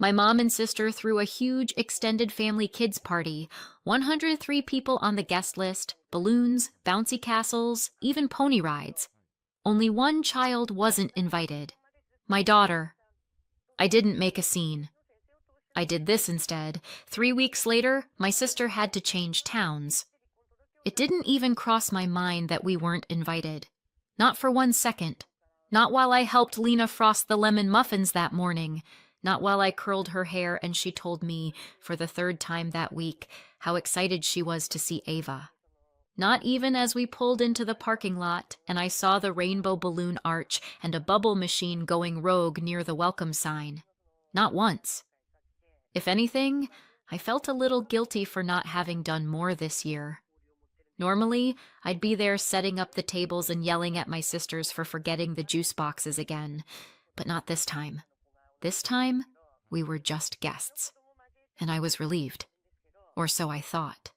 My mom and sister threw a huge extended family kids party, 103 people on the guest list, balloons, bouncy castles, even pony rides. Only one child wasn't invited. My daughter. I didn't make a scene. I did this instead. 3 weeks later, my sister had to change towns. It didn't even cross my mind that we weren't invited. Not for 1 second. Not while I helped Lena frost the lemon muffins that morning. Not while I curled her hair and she told me, for the third time that week, how excited she was to see Ava. Not even as we pulled into the parking lot and I saw the rainbow balloon arch and a bubble machine going rogue near the welcome sign. Not once. If anything, I felt a little guilty for not having done more this year. Normally, I'd be there setting up the tables and yelling at my sisters for forgetting the juice boxes again, but not this time. This time, we were just guests, and I was relieved, or so I thought.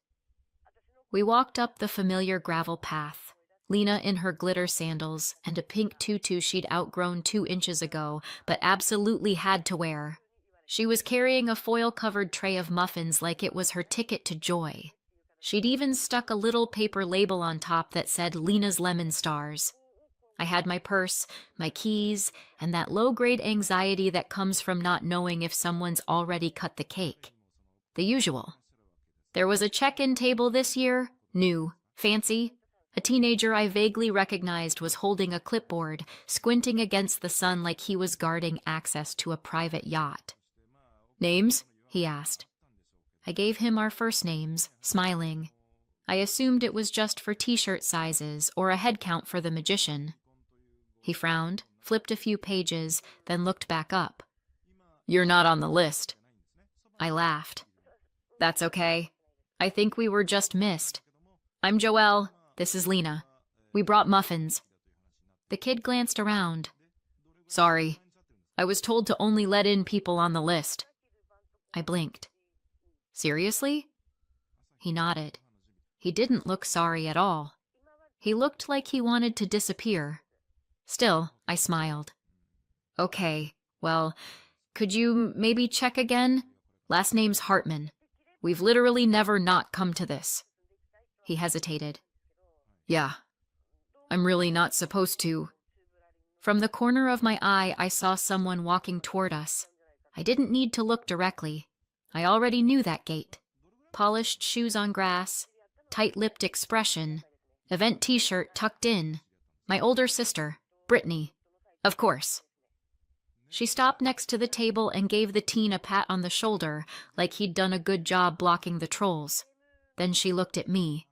We walked up the familiar gravel path, Lena in her glitter sandals and a pink tutu she'd outgrown 2 inches ago, but absolutely had to wear. She was carrying a foil-covered tray of muffins like it was her ticket to joy. She'd even stuck a little paper label on top that said Lena's Lemon Stars. I had my purse, my keys, and that low-grade anxiety that comes from not knowing if someone's already cut the cake. The usual. There was a check-in table this year, new, fancy. A teenager I vaguely recognized was holding a clipboard, squinting against the sun like he was guarding access to a private yacht. "Names?" he asked. I gave him our first names, smiling. I assumed it was just for t-shirt sizes or a head count for the magician. He frowned, flipped a few pages, then looked back up. "You're not on the list." I laughed. "That's okay. I think we were just missed. I'm Joelle. This is Lena. We brought muffins." The kid glanced around. "Sorry. I was told to only let in people on the list." I blinked. "Seriously?" He nodded. He didn't look sorry at all. He looked like he wanted to disappear. Still, I smiled. "Okay, well, could you maybe check again? Last name's Hartman. We've literally never not come to this." He hesitated. "Yeah, I'm really not supposed to." From the corner of my eye, I saw someone walking toward us. I didn't need to look directly. I already knew that gait. Polished shoes on grass, tight-lipped expression, event t-shirt tucked in. My older sister, Brittany. Of course. She stopped next to the table and gave the teen a pat on the shoulder, like he'd done a good job blocking the trolls. Then she looked at me.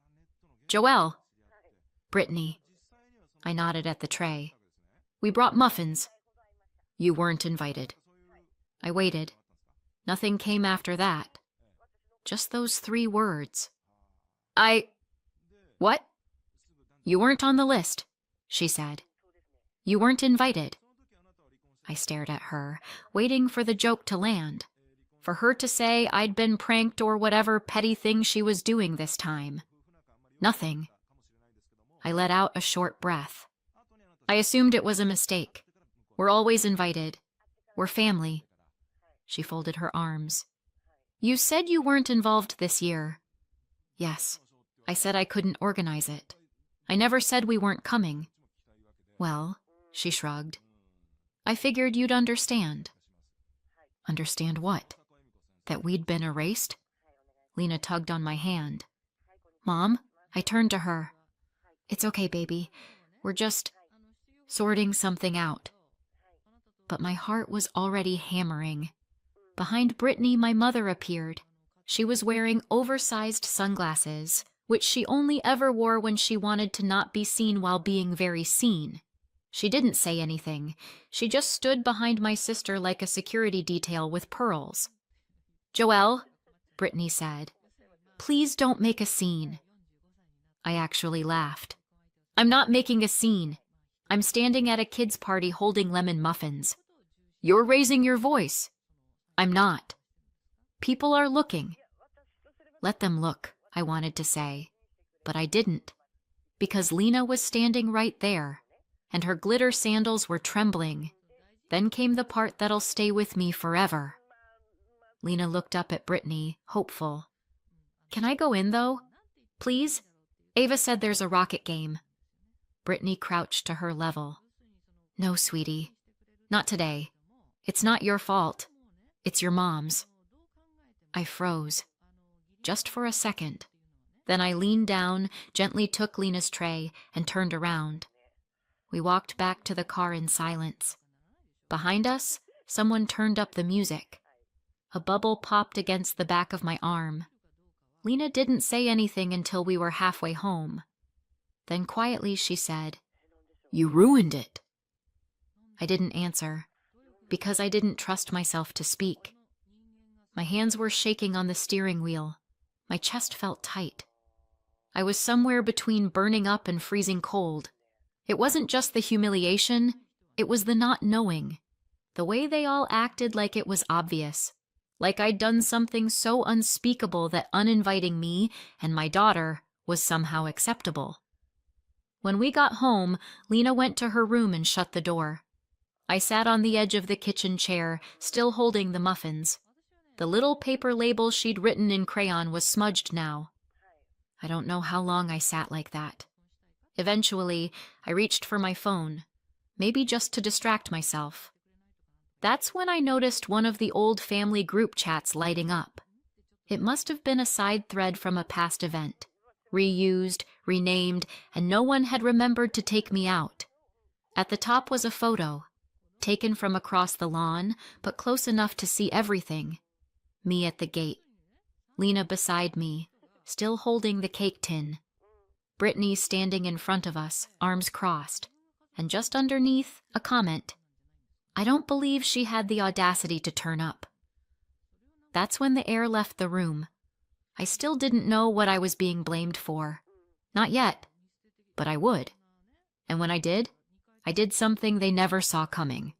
"Joelle." "Brittany." I nodded at the tray. "We brought muffins." "You weren't invited." I waited. Nothing came after that. Just those 3 words. What?" "You weren't on the list," she said. "You weren't invited." I stared at her, waiting for the joke to land. For her to say I'd been pranked or whatever petty thing she was doing this time. Nothing. I let out a short breath. I assumed it was a mistake. We're always invited. We're family. She folded her arms. "You said you weren't involved this year." "Yes. I said I couldn't organize it. I never said we weren't coming." "Well," she shrugged. "I figured you'd understand." "Understand what? That we'd been erased?" Lena tugged on my hand. "Mom?" I turned to her. "It's okay, baby. We're just sorting something out." But my heart was already hammering. Behind Brittany, my mother appeared. She was wearing oversized sunglasses, which she only ever wore when she wanted to not be seen while being very seen. She didn't say anything. She just stood behind my sister like a security detail with pearls. "Joelle," Brittany said, "please don't make a scene." I actually laughed. "I'm not making a scene. I'm standing at a kid's party holding lemon muffins." "You're raising your voice." "I'm not. People are looking." "Let them look," I wanted to say, but I didn't, because Lena was standing right there, and her glitter sandals were trembling. Then came the part that'll stay with me forever. Lena looked up at Brittany, hopeful. Can I go in, though? Please? Ava said there's a rocket game. Brittany crouched to her level. No, sweetie. Not today. It's not your fault. It's your mom's. I froze. Just for a second. Then I leaned down, gently took Lena's tray, and turned around. We walked back to the car in silence. Behind us, someone turned up the music. A bubble popped against the back of my arm. Lena didn't say anything until we were halfway home. Then quietly she said, "You ruined it." I didn't answer, because I didn't trust myself to speak. My hands were shaking on the steering wheel. My chest felt tight. I was somewhere between burning up and freezing cold. It wasn't just the humiliation, it was the not knowing. The way they all acted like it was obvious. Like I'd done something so unspeakable that uninviting me and my daughter was somehow acceptable. When we got home, Lena went to her room and shut the door. I sat on the edge of the kitchen chair, still holding the muffins. The little paper label she'd written in crayon was smudged now. I don't know how long I sat like that. Eventually, I reached for my phone, maybe just to distract myself. That's when I noticed one of the old family group chats lighting up. It must have been a side thread from a past event, reused, renamed, and no one had remembered to take me out. At the top was a photo, taken from across the lawn, but close enough to see everything. Me at the gate. Lena beside me, still holding the cake tin. Brittany standing in front of us, arms crossed, and just underneath, a comment. I don't believe she had the audacity to turn up. That's when the air left the room. I still didn't know what I was being blamed for. Not yet, but I would. And when I did something they never saw coming.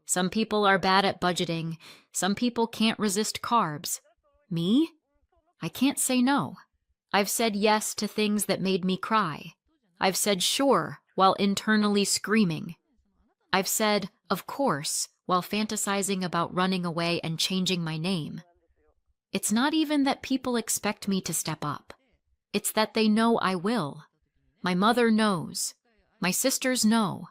Some people are bad at budgeting. Some people can't resist carbs. Me? I can't say no. I've said yes to things that made me cry. I've said sure while internally screaming. I've said, of course, while fantasizing about running away and changing my name. It's not even that people expect me to step up. It's that they know I will. My mother knows. My sisters know.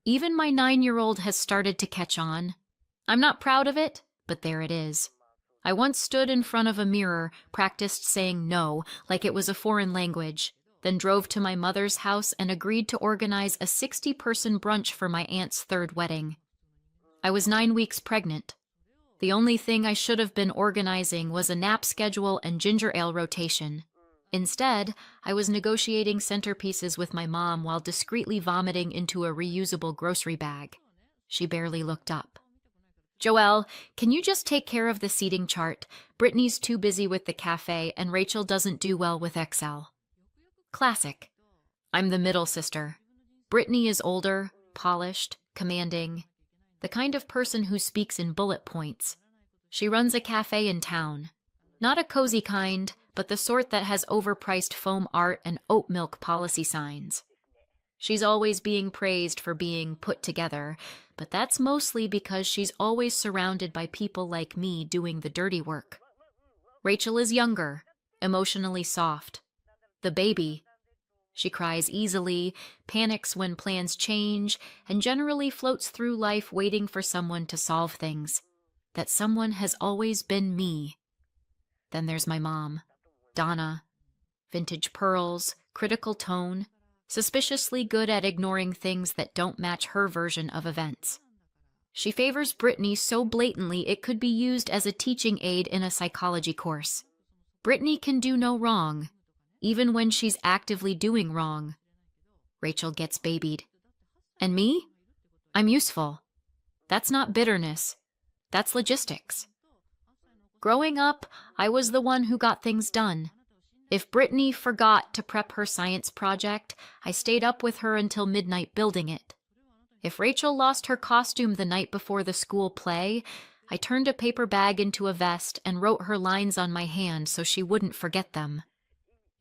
Even my 9-year-old has started to catch on. I'm not proud of it, but there it is. I once stood in front of a mirror, practiced saying no like it was a foreign language, then drove to my mother's house and agreed to organize a 60-person brunch for my aunt's 3rd wedding. I was 9 weeks pregnant. The only thing I should have been organizing was a nap schedule and ginger ale rotation. Instead, I was negotiating centerpieces with my mom while discreetly vomiting into a reusable grocery bag. She barely looked up. Joelle, can you just take care of the seating chart? Brittany's too busy with the cafe and Rachel doesn't do well with Excel. Classic. I'm the middle sister. Brittany is older, polished, commanding. The kind of person who speaks in bullet points. She runs a cafe in town. Not a cozy kind, but the sort that has overpriced foam art and oat milk policy signs. She's always being praised for being put together, but that's mostly because she's always surrounded by people like me doing the dirty work. Rachel is younger, emotionally soft. The baby. She cries easily, panics when plans change, and generally floats through life waiting for someone to solve things. That someone has always been me. Then there's my mom, Donna. Vintage pearls, critical tone, suspiciously good at ignoring things that don't match her version of events. She favors Brittany so blatantly it could be used as a teaching aid in a psychology course. Brittany can do no wrong, even when she's actively doing wrong. Rachel gets babied. And me? I'm useful. That's not bitterness. That's logistics. Growing up, I was the one who got things done. If Brittany forgot to prep her science project, I stayed up with her until midnight building it. If Rachel lost her costume the night before the school play, I turned a paper bag into a vest and wrote her lines on my hand so she wouldn't forget them.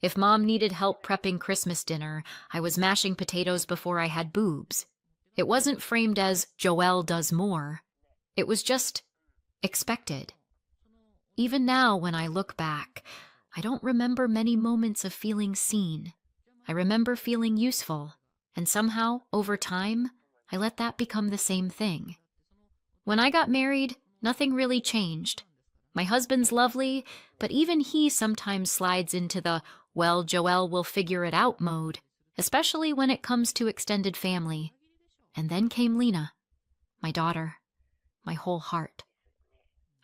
If Mom needed help prepping Christmas dinner, I was mashing potatoes before I had boobs. It wasn't framed as Joelle does more. It was just expected. Even now, when I look back, I don't remember many moments of feeling seen. I remember feeling useful, and somehow, over time, I let that become the same thing. When I got married, nothing really changed. My husband's lovely, but even he sometimes slides into the, well, Joelle will figure it out mode, especially when it comes to extended family. And then came Lena, my daughter, my whole heart.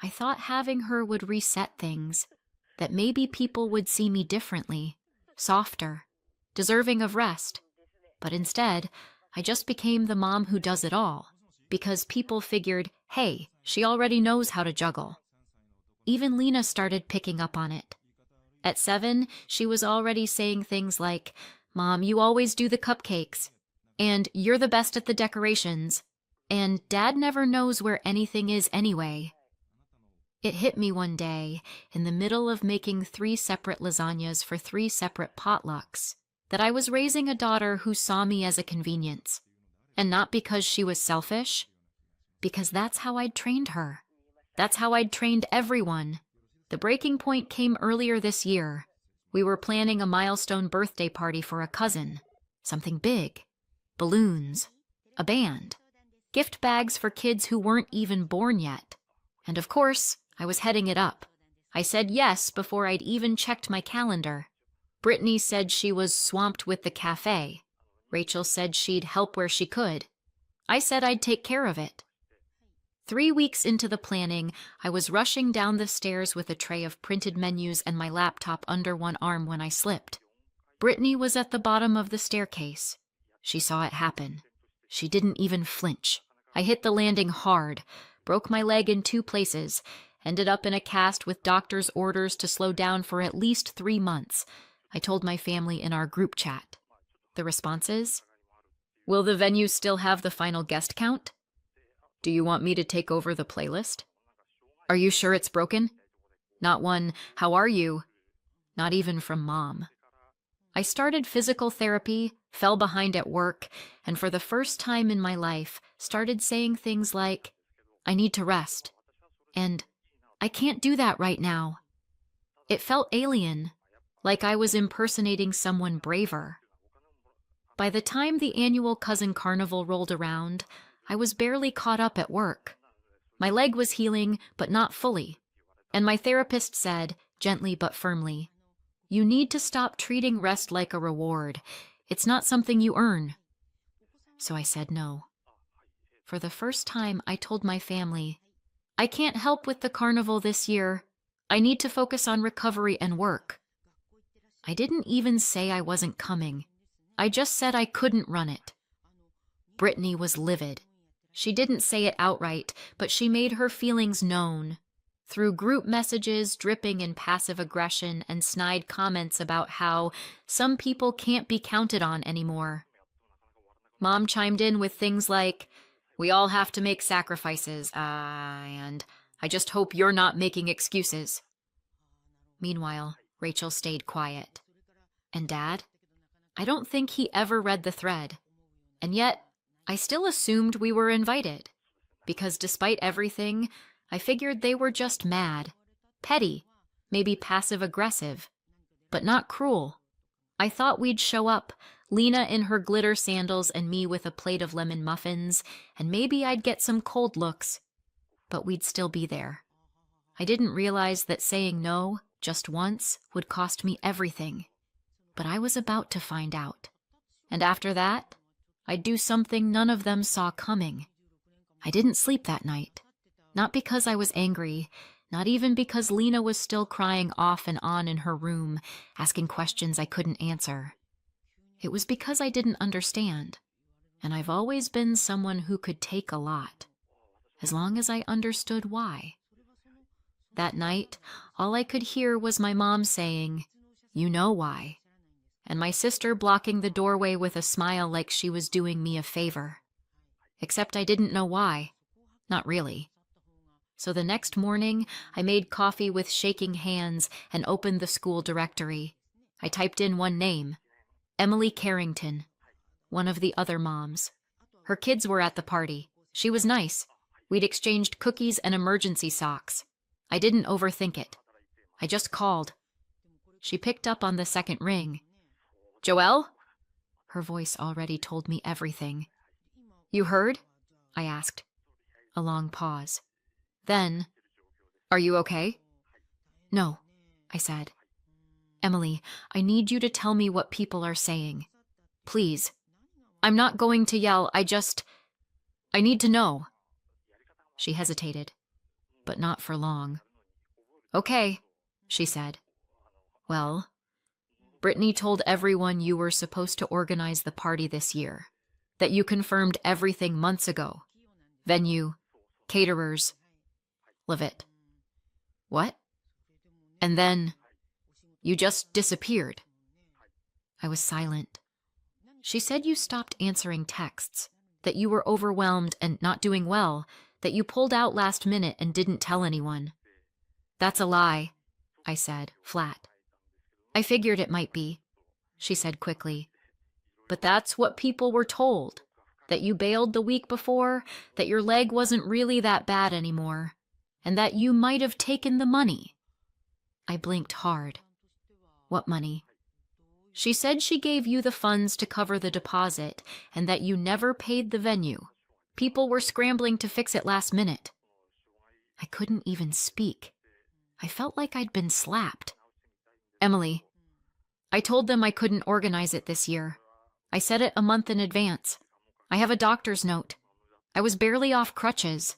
I thought having her would reset things, that maybe people would see me differently, softer, deserving of rest. But instead, I just became the mom who does it all, because people figured, hey, she already knows how to juggle. Even Lena started picking up on it. At 7, she was already saying things like, Mom, you always do the cupcakes, and you're the best at the decorations, and Dad never knows where anything is anyway. It hit me one day, in the middle of making 3 separate lasagnas for 3 separate potlucks, that I was raising a daughter who saw me as a convenience. And not because she was selfish, because that's how I'd trained her. That's how I'd trained everyone. The breaking point came earlier this year. We were planning a milestone birthday party for a cousin. Something big. Balloons. A band. Gift bags for kids who weren't even born yet. And of course, I was heading it up. I said yes before I'd even checked my calendar. Brittany said she was swamped with the cafe. Rachel said she'd help where she could. I said I'd take care of it. 3 weeks into the planning, I was rushing down the stairs with a tray of printed menus and my laptop under one arm when I slipped. Brittany was at the bottom of the staircase. She saw it happen. She didn't even flinch. I hit the landing hard, broke my leg in 2 places, ended up in a cast with doctor's orders to slow down for at least 3 months. I told my family in our group chat. The responses? Will the venue still have the final guest count? Do you want me to take over the playlist? Are you sure it's broken? Not one, how are you? Not even from Mom. I started physical therapy, fell behind at work, and for the first time in my life, started saying things like, I need to rest, and I can't do that right now. It felt alien, like I was impersonating someone braver. By the time the annual Cousin Carnival rolled around, I was barely caught up at work. My leg was healing, but not fully, and my therapist said, gently but firmly, you need to stop treating rest like a reward. It's not something you earn. So I said no. For the first time, I told my family, I can't help with the carnival this year. I need to focus on recovery and work. I didn't even say I wasn't coming. I just said I couldn't run it. Brittany was livid. She didn't say it outright, but she made her feelings known. Through group messages dripping in passive aggression and snide comments about how some people can't be counted on anymore. Mom chimed in with things like, we all have to make sacrifices, and I just hope you're not making excuses. Meanwhile, Rachel stayed quiet. And Dad? I don't think he ever read the thread. And yet, I still assumed we were invited. Because despite everything, I figured they were just mad. Petty, maybe passive-aggressive, but not cruel. I thought we'd show up, Lena in her glitter sandals and me with a plate of lemon muffins, and maybe I'd get some cold looks. But we'd still be there. I didn't realize that saying no, just once, would cost me everything. But I was about to find out. And after that, I'd do something none of them saw coming. I didn't sleep that night. Not because I was angry, not even because Lena was still crying off and on in her room, asking questions I couldn't answer. It was because I didn't understand, and I've always been someone who could take a lot, as long as I understood why. That night, all I could hear was my mom saying, "You know why," and my sister blocking the doorway with a smile like she was doing me a favor. Except I didn't know why. Not really. So the next morning, I made coffee with shaking hands and opened the school directory. I typed in one name, Emily Carrington, one of the other moms. Her kids were at the party. She was nice. We'd exchanged cookies and emergency socks. I didn't overthink it. I just called. She picked up on the second ring. Joelle? Her voice already told me everything. You heard? I asked. A long pause. Then, are you okay? No, I said. Emily, I need you to tell me what people are saying. Please. I'm not going to yell, I need to know. She hesitated, but not for long. Okay, she said. Well, Brittany told everyone you were supposed to organize the party this year, that you confirmed everything months ago. Venue, caterers, Levitt. What? And then you just disappeared. I was silent. She said you stopped answering texts, that you were overwhelmed and not doing well, that you pulled out last minute and didn't tell anyone. That's a lie, I said, flat. I figured it might be, she said quickly. But that's what people were told, that you bailed the week before, that your leg wasn't really that bad anymore, and that you might have taken the money. I blinked hard. What money? She said she gave you the funds to cover the deposit and that you never paid the venue. People were scrambling to fix it last minute. I couldn't even speak. I felt like I'd been slapped. Emily, I told them I couldn't organize it this year. I said it a month in advance. I have a doctor's note. I was barely off crutches.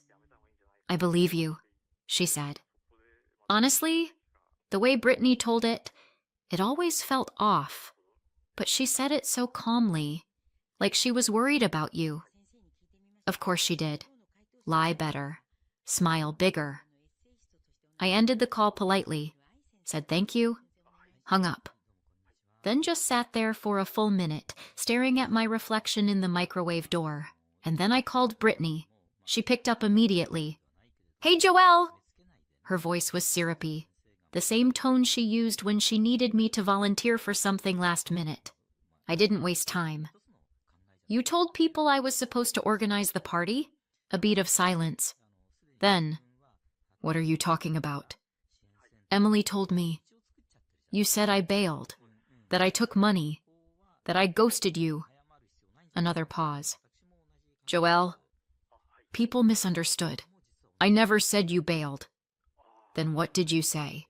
I believe you, she said. Honestly, the way Brittany told it, it always felt off. But she said it so calmly, like she was worried about you. Of course she did. Lie better. Smile bigger. I ended the call politely, said thank you, hung up. Then just sat there for a full minute, staring at my reflection in the microwave door. And then I called Brittany. She picked up immediately. Hey, Joelle! Her voice was syrupy, the same tone she used when she needed me to volunteer for something last minute. I didn't waste time. You told people I was supposed to organize the party? A beat of silence. Then, what are you talking about? Emily told me. You said I bailed, that I took money, that I ghosted you. Another pause. Joelle, people misunderstood. I never said you bailed. Then what did you say?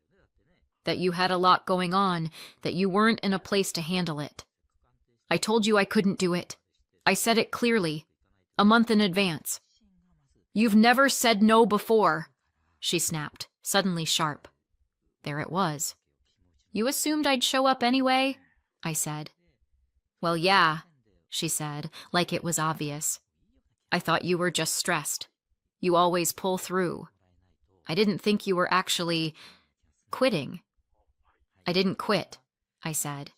That you had a lot going on, that you weren't in a place to handle it. I told you I couldn't do it. I said it clearly, a month in advance. You've never said no before, she snapped, suddenly sharp. There it was. You assumed I'd show up anyway? I said. Well, yeah, she said, like it was obvious. I thought you were just stressed. You always pull through. I didn't think you were actually quitting. I didn't quit, I said.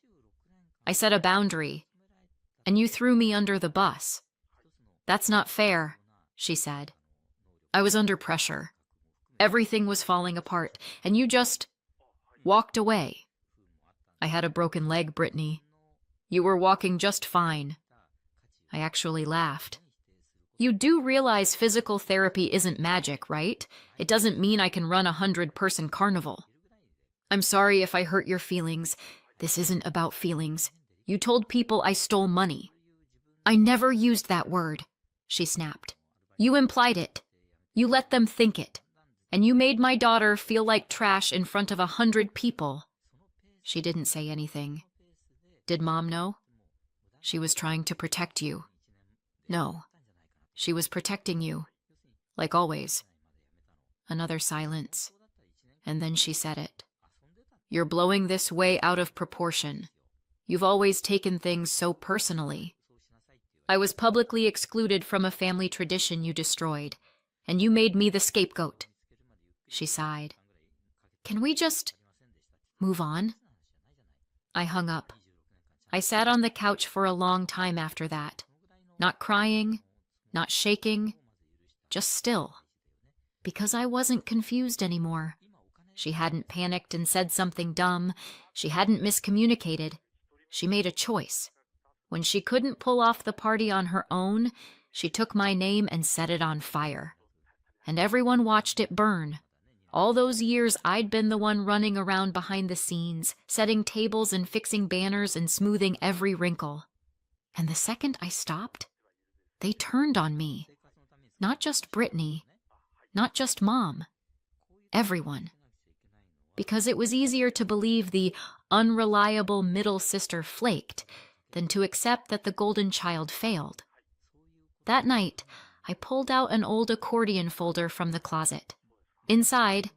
I set a boundary, and you threw me under the bus. That's not fair, she said. I was under pressure. Everything was falling apart, and you just walked away. I had a broken leg, Brittany. You were walking just fine. I actually laughed. You do realize physical therapy isn't magic, right? It doesn't mean I can run a 100-person carnival. I'm sorry if I hurt your feelings. This isn't about feelings. You told people I stole money. I never used that word, she snapped. You implied it. You let them think it. And you made my daughter feel like trash in front of 100 people. She didn't say anything. Did Mom know? She was trying to protect you. No. She was protecting you, like always. Another silence, and then she said it. You're blowing this way out of proportion. You've always taken things so personally. I was publicly excluded from a family tradition you destroyed, and you made me the scapegoat. She sighed. Can we just move on? I hung up. I sat on the couch for a long time after that, not crying, not shaking, just still. Because I wasn't confused anymore. She hadn't panicked and said something dumb. She hadn't miscommunicated. She made a choice. When she couldn't pull off the party on her own, she took my name and set it on fire. And everyone watched it burn. All those years I'd been the one running around behind the scenes, setting tables and fixing banners and smoothing every wrinkle. And the second I stopped, they turned on me. Not just Brittany, not just Mom, everyone. Because it was easier to believe the unreliable middle sister flaked than to accept that the golden child failed. That night, I pulled out an old accordion folder from the closet. Inside,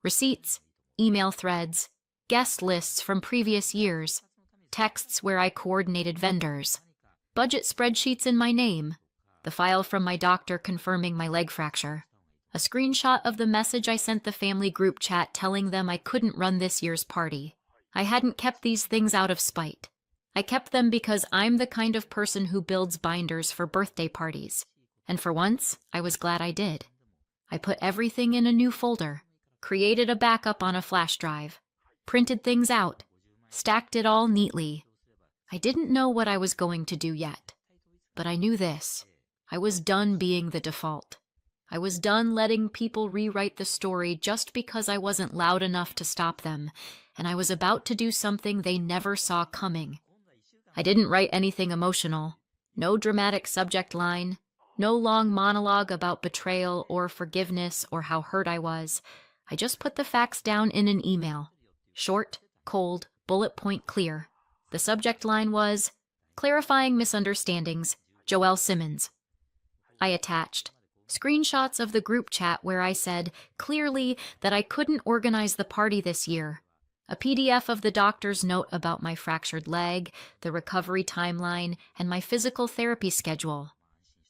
receipts, email threads, guest lists from previous years, texts where I coordinated vendors, budget spreadsheets in my name, the file from my doctor confirming my leg fracture, a screenshot of the message I sent the family group chat telling them I couldn't run this year's party. I hadn't kept these things out of spite. I kept them because I'm the kind of person who builds binders for birthday parties. And for once, I was glad I did. I put everything in a new folder, created a backup on a flash drive, printed things out, stacked it all neatly. I didn't know what I was going to do yet, but I knew this. I was done being the default. I was done letting people rewrite the story just because I wasn't loud enough to stop them, and I was about to do something they never saw coming. I didn't write anything emotional, no dramatic subject line, no long monologue about betrayal or forgiveness or how hurt I was. I just put the facts down in an email. Short, cold, bullet point clear. The subject line was, "Clarifying Misunderstandings, Joelle Simmons." I attached screenshots of the group chat where I said clearly that I couldn't organize the party this year, a PDF of the doctor's note about my fractured leg, the recovery timeline, and my physical therapy schedule.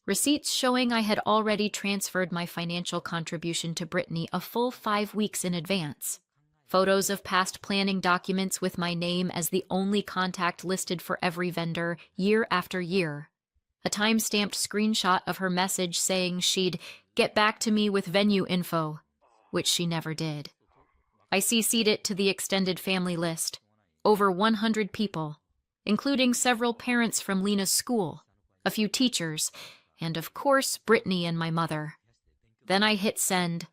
Receipts showing I had already transferred my financial contribution to Brittany a full 5 weeks in advance. Photos of past planning documents with my name as the only contact listed for every vendor year after year. A time-stamped screenshot of her message saying she'd get back to me with venue info, which she never did. I CC'd it to the extended family list, over 100 people, including several parents from Lena's school, a few teachers, and of course Brittany and my mother. Then I hit send,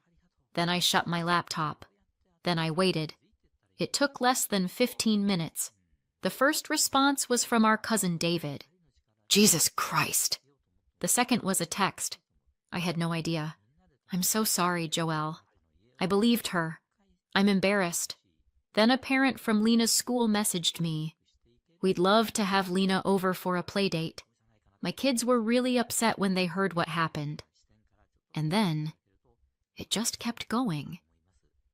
then I shut my laptop, then I waited. It took less than 15 minutes. The first response was from our cousin David. "Jesus Christ." The second was a text. I had no idea. "I'm so sorry, Joelle." I believed her. "I'm embarrassed." Then a parent from Lena's school messaged me. "We'd love to have Lena over for a play date. My kids were really upset when they heard what happened." And then it just kept going.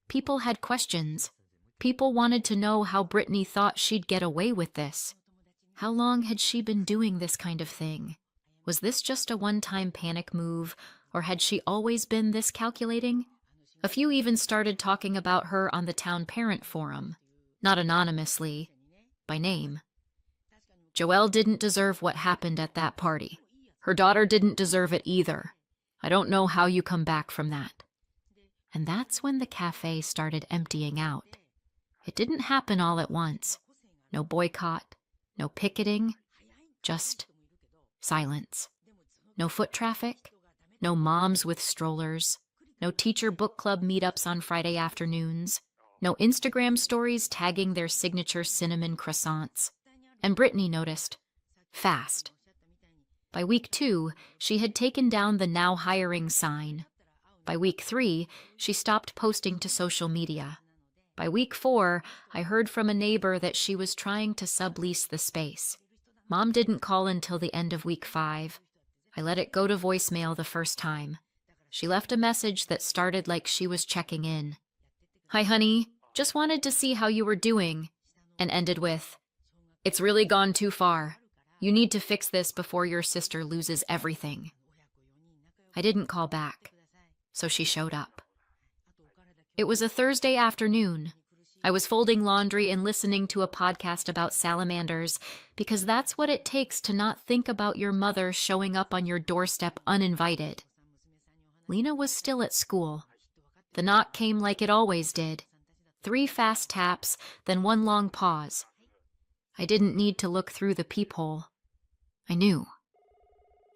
People had questions. People wanted to know how Brittany thought she'd get away with this. How long had she been doing this kind of thing? Was this just a one-time panic move, or had she always been this calculating? A few even started talking about her on the town parent forum, not anonymously, by name. Joelle didn't deserve what happened at that party. Her daughter didn't deserve it either. I don't know how you come back from that. And that's when the cafe started emptying out. It didn't happen all at once. No boycott, no picketing, just silence. No foot traffic, no moms with strollers, no teacher book club meetups on Friday afternoons, no Instagram stories tagging their signature cinnamon croissants. And Brittany noticed. Fast. By week 2, she had taken down the "now hiring" sign. By week 3, she stopped posting to social media. By week 4, I heard from a neighbor that she was trying to sublease the space. Mom didn't call until the end of week 5. I let it go to voicemail the first time. She left a message that started like she was checking in. "Hi, honey. Just wanted to see how you were doing," and ended with, "It's really gone too far. You need to fix this before your sister loses everything." I didn't call back, so she showed up. It was a Thursday afternoon. I was folding laundry and listening to a podcast about salamanders because that's what it takes to not think about your mother showing up on your doorstep uninvited. Lena was still at school. The knock came like it always did. 3 fast taps, then 1 long pause. I didn't need to look through the peephole. I knew.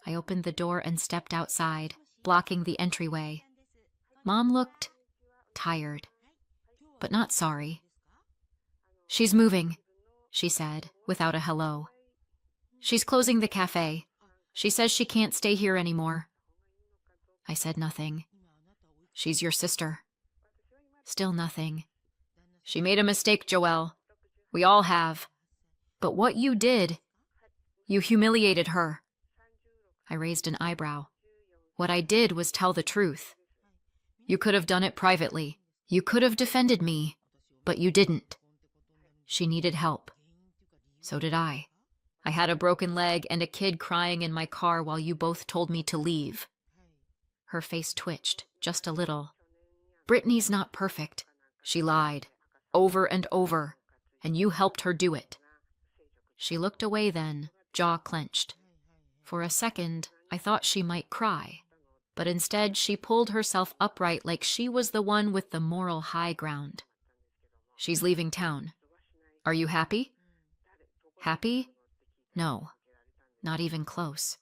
I opened the door and stepped outside, blocking the entryway. Mom looked tired, but not sorry. "She's moving," she said, without a hello. "She's closing the cafe. She says she can't stay here anymore." I said nothing. "She's your sister." Still nothing. "She made a mistake, Joelle. We all have. But what you did, you humiliated her." I raised an eyebrow. "What I did was tell the truth. You could have done it privately. You could have defended me, but you didn't. She needed help. So did I. I had a broken leg and a kid crying in my car while you both told me to leave." Her face twitched, just a little. "Brittany's not perfect. She lied, over and over, and you helped her do it." She looked away then, jaw clenched. For a second, I thought she might cry, but instead she pulled herself upright like she was the one with the moral high ground. "She's leaving town. Are you happy?" Happy? No, not even close.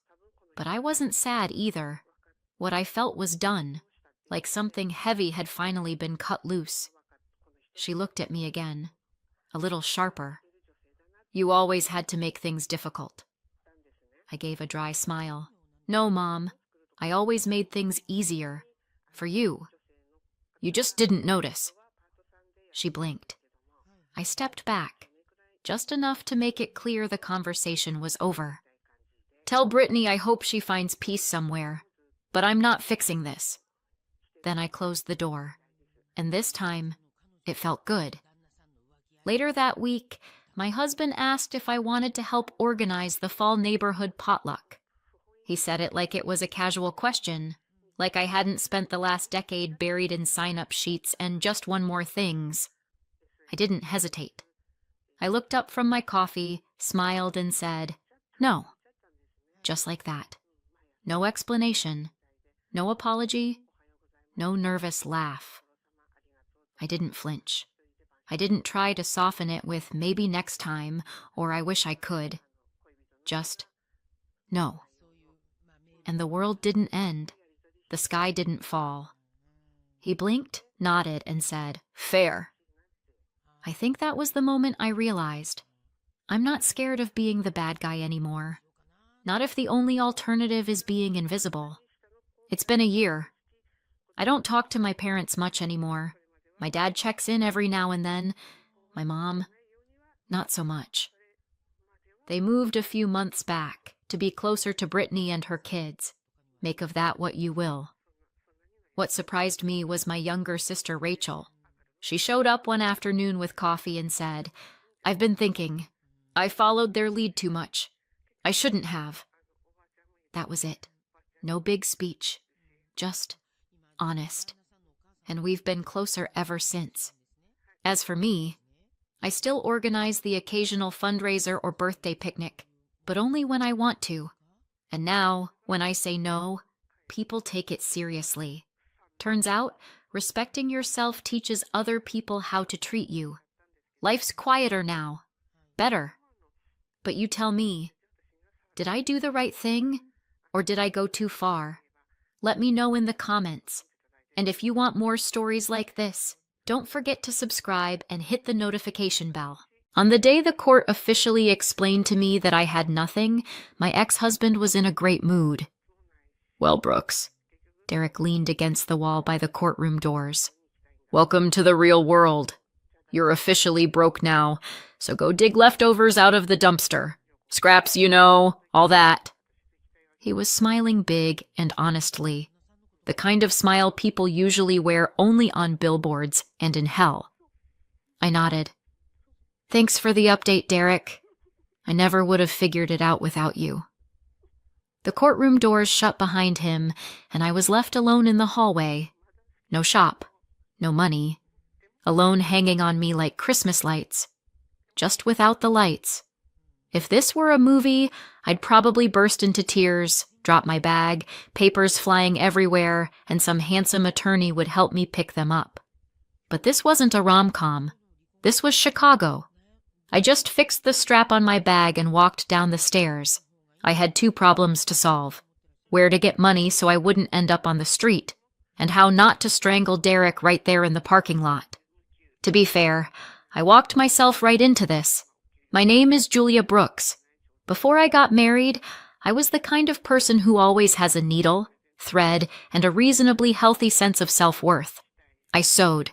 But I wasn't sad either. What I felt was done, like something heavy had finally been cut loose. She looked at me again, a little sharper. "You always had to make things difficult." I gave a dry smile. "No, Mom. I always made things easier. For you. You just didn't notice." She blinked. I stepped back, just enough to make it clear the conversation was over. "Tell Brittany I hope she finds peace somewhere, but I'm not fixing this." Then I closed the door, and this time, it felt good. Later that week, my husband asked if I wanted to help organize the fall neighborhood potluck. He said it like it was a casual question, like I hadn't spent the last decade buried in sign-up sheets and just one more things. I didn't hesitate. I looked up from my coffee, smiled, and said, "No." Just like that. No explanation, no apology, no nervous laugh. I didn't flinch. I didn't try to soften it with "maybe next time" or "I wish I could." Just, no. And the world didn't end. The sky didn't fall. He blinked, nodded, and said, "Fair." I think that was the moment I realized I'm not scared of being the bad guy anymore. Not if the only alternative is being invisible. It's been a year. I don't talk to my parents much anymore. My dad checks in every now and then. My mom, not so much. They moved a few months back to be closer to Brittany and her kids. Make of that what you will. What surprised me was my younger sister, Rachel. She showed up one afternoon with coffee and said, "I've been thinking. I followed their lead too much. I shouldn't have." That was it. No big speech. Just honest. And we've been closer ever since. As for me, I still organize the occasional fundraiser or birthday picnic, but only when I want to. And now, when I say no, people take it seriously. Turns out, respecting yourself teaches other people how to treat you. Life's quieter now. Better. But you tell me, did I do the right thing, or did I go too far? Let me know in the comments. And if you want more stories like this, don't forget to subscribe and hit the notification bell. On the day the court officially explained to me that I had nothing, my ex-husband was in a great mood. "Well, Brooks," Derek leaned against the wall by the courtroom doors. "Welcome to the real world. You're officially broke now, so go dig leftovers out of the dumpster. Scraps, you know, all that." He was smiling big and honestly, the kind of smile people usually wear only on billboards and in hell. I nodded. "Thanks for the update, Derek. I never would have figured it out without you." The courtroom doors shut behind him, and I was left alone in the hallway. No shop, no money, alone hanging on me like Christmas lights, just without the lights. If this were a movie, I'd probably burst into tears, drop my bag, papers flying everywhere, and some handsome attorney would help me pick them up. But this wasn't a rom-com. This was Chicago. I just fixed the strap on my bag and walked down the stairs. I had two problems to solve: where to get money so I wouldn't end up on the street, and how not to strangle Derek right there in the parking lot. To be fair, I walked myself right into this. My name is Julia Brooks. Before I got married, I was the kind of person who always has a needle, thread, and a reasonably healthy sense of self-worth. I sewed.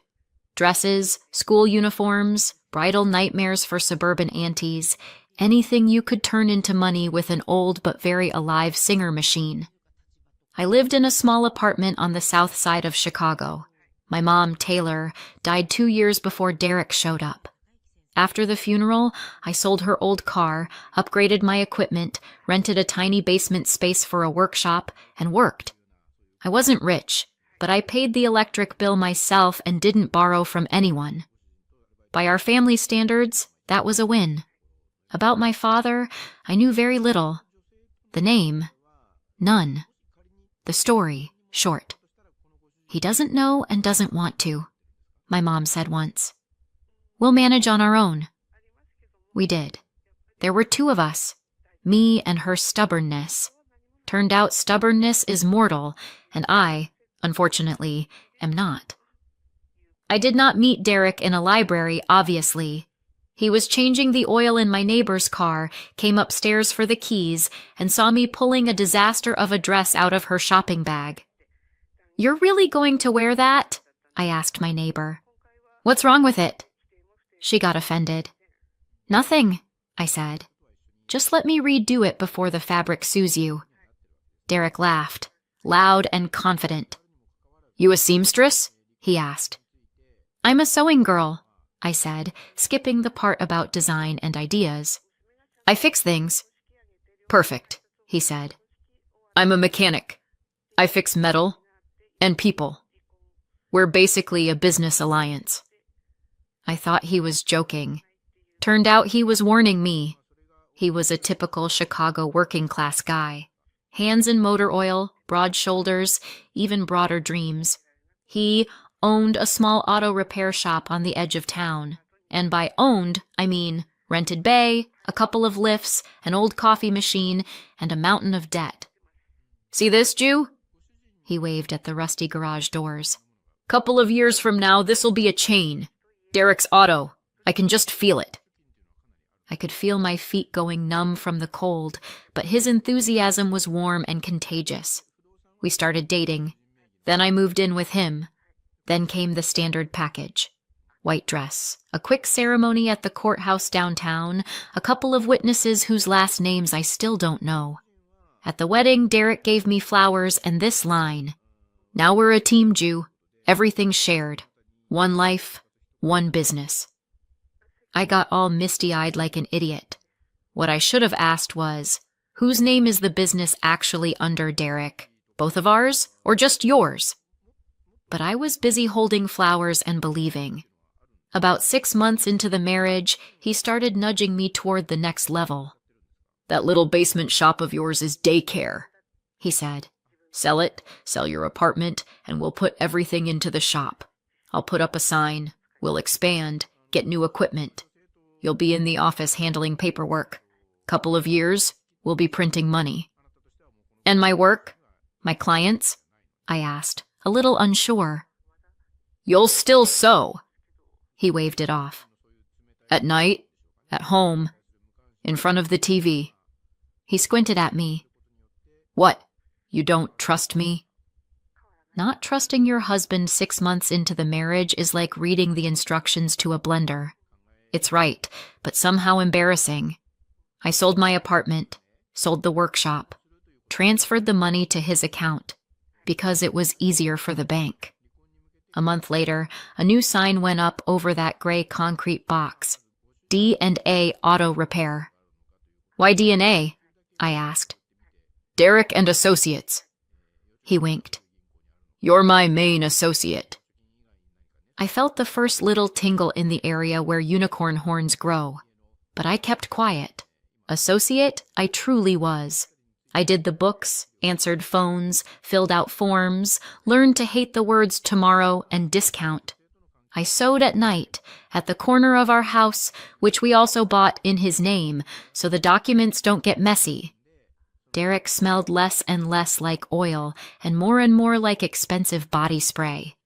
Dresses, school uniforms, bridal nightmares for suburban aunties, anything you could turn into money with an old but very alive Singer machine. I lived in a small apartment on the south side of Chicago. My mom, Taylor, died 2 years before Derek showed up. After the funeral, I sold her old car, upgraded my equipment, rented a tiny basement space for a workshop, and worked. I wasn't rich, but I paid the electric bill myself and didn't borrow from anyone. By our family standards, that was a win. About my father, I knew very little. The name, none. The story, short. He doesn't know and doesn't want to, my mom said once. We'll manage on our own. We did. There were 2 of us, me and her stubbornness. Turned out stubbornness is mortal, and I, unfortunately, am not. I did not meet Derek in a library, obviously. He was changing the oil in my neighbor's car, came upstairs for the keys, and saw me pulling a disaster of a dress out of her shopping bag. "You're really going to wear that?" I asked my neighbor. "What's wrong with it?" She got offended. "Nothing," I said. "Just let me redo it before the fabric sues you." Derek laughed, loud and confident. "You a seamstress?" he asked. "I'm a sewing girl," I said, skipping the part about design and ideas. "I fix things." "Perfect," he said. "I'm a mechanic. I fix metal and people. We're basically a business alliance." I thought he was joking. Turned out he was warning me. He was a typical Chicago working-class guy. Hands in motor oil, broad shoulders, even broader dreams. He owned a small auto repair shop on the edge of town. And by owned, I mean rented bay, a couple of lifts, an old coffee machine, and a mountain of debt. "See this, Jew?" He waved at the rusty garage doors. "Couple of years from now, this'll be a chain. Derek's Auto. I can just feel it." I could feel my feet going numb from the cold, but his enthusiasm was warm and contagious. We started dating. Then I moved in with him. Then came the standard package. White dress, a quick ceremony at the courthouse downtown, a couple of witnesses whose last names I still don't know. At the wedding, Derek gave me flowers and this line: "Now we're a team, Jew. Everything shared. One life, one business." I got all misty-eyed like an idiot. What I should have asked was, whose name is the business actually under, Derek? Both of ours, or just yours? But I was busy holding flowers and believing. About 6 months into the marriage, he started nudging me toward the next level. "That little basement shop of yours is daycare," he said. "Sell it, sell your apartment, and we'll put everything into the shop. I'll put up a sign. We'll expand, get new equipment. You'll be in the office handling paperwork. Couple of years, we'll be printing money." "And my work? My clients?" I asked, a little unsure. "You'll still sew." He waved it off. "At night, at home, in front of the TV." He squinted at me. "What, you don't trust me?" Not trusting your husband 6 months into the marriage is like reading the instructions to a blender. It's right, but somehow embarrassing. I sold my apartment, sold the workshop, transferred the money to his account, because it was easier for the bank. A month later, a new sign went up over that gray concrete box. D&A Auto Repair. "Why D&A?" I asked. "Derek and Associates." He winked. "You're my main associate." I felt the first little tingle in the area where unicorn horns grow, but I kept quiet. Associate, I truly was. I did the books, answered phones, filled out forms, learned to hate the words tomorrow and discount. I sewed at night, at the corner of our house, which we also bought in his name, so the documents don't get messy. Derek smelled less and less like oil and more like expensive body spray.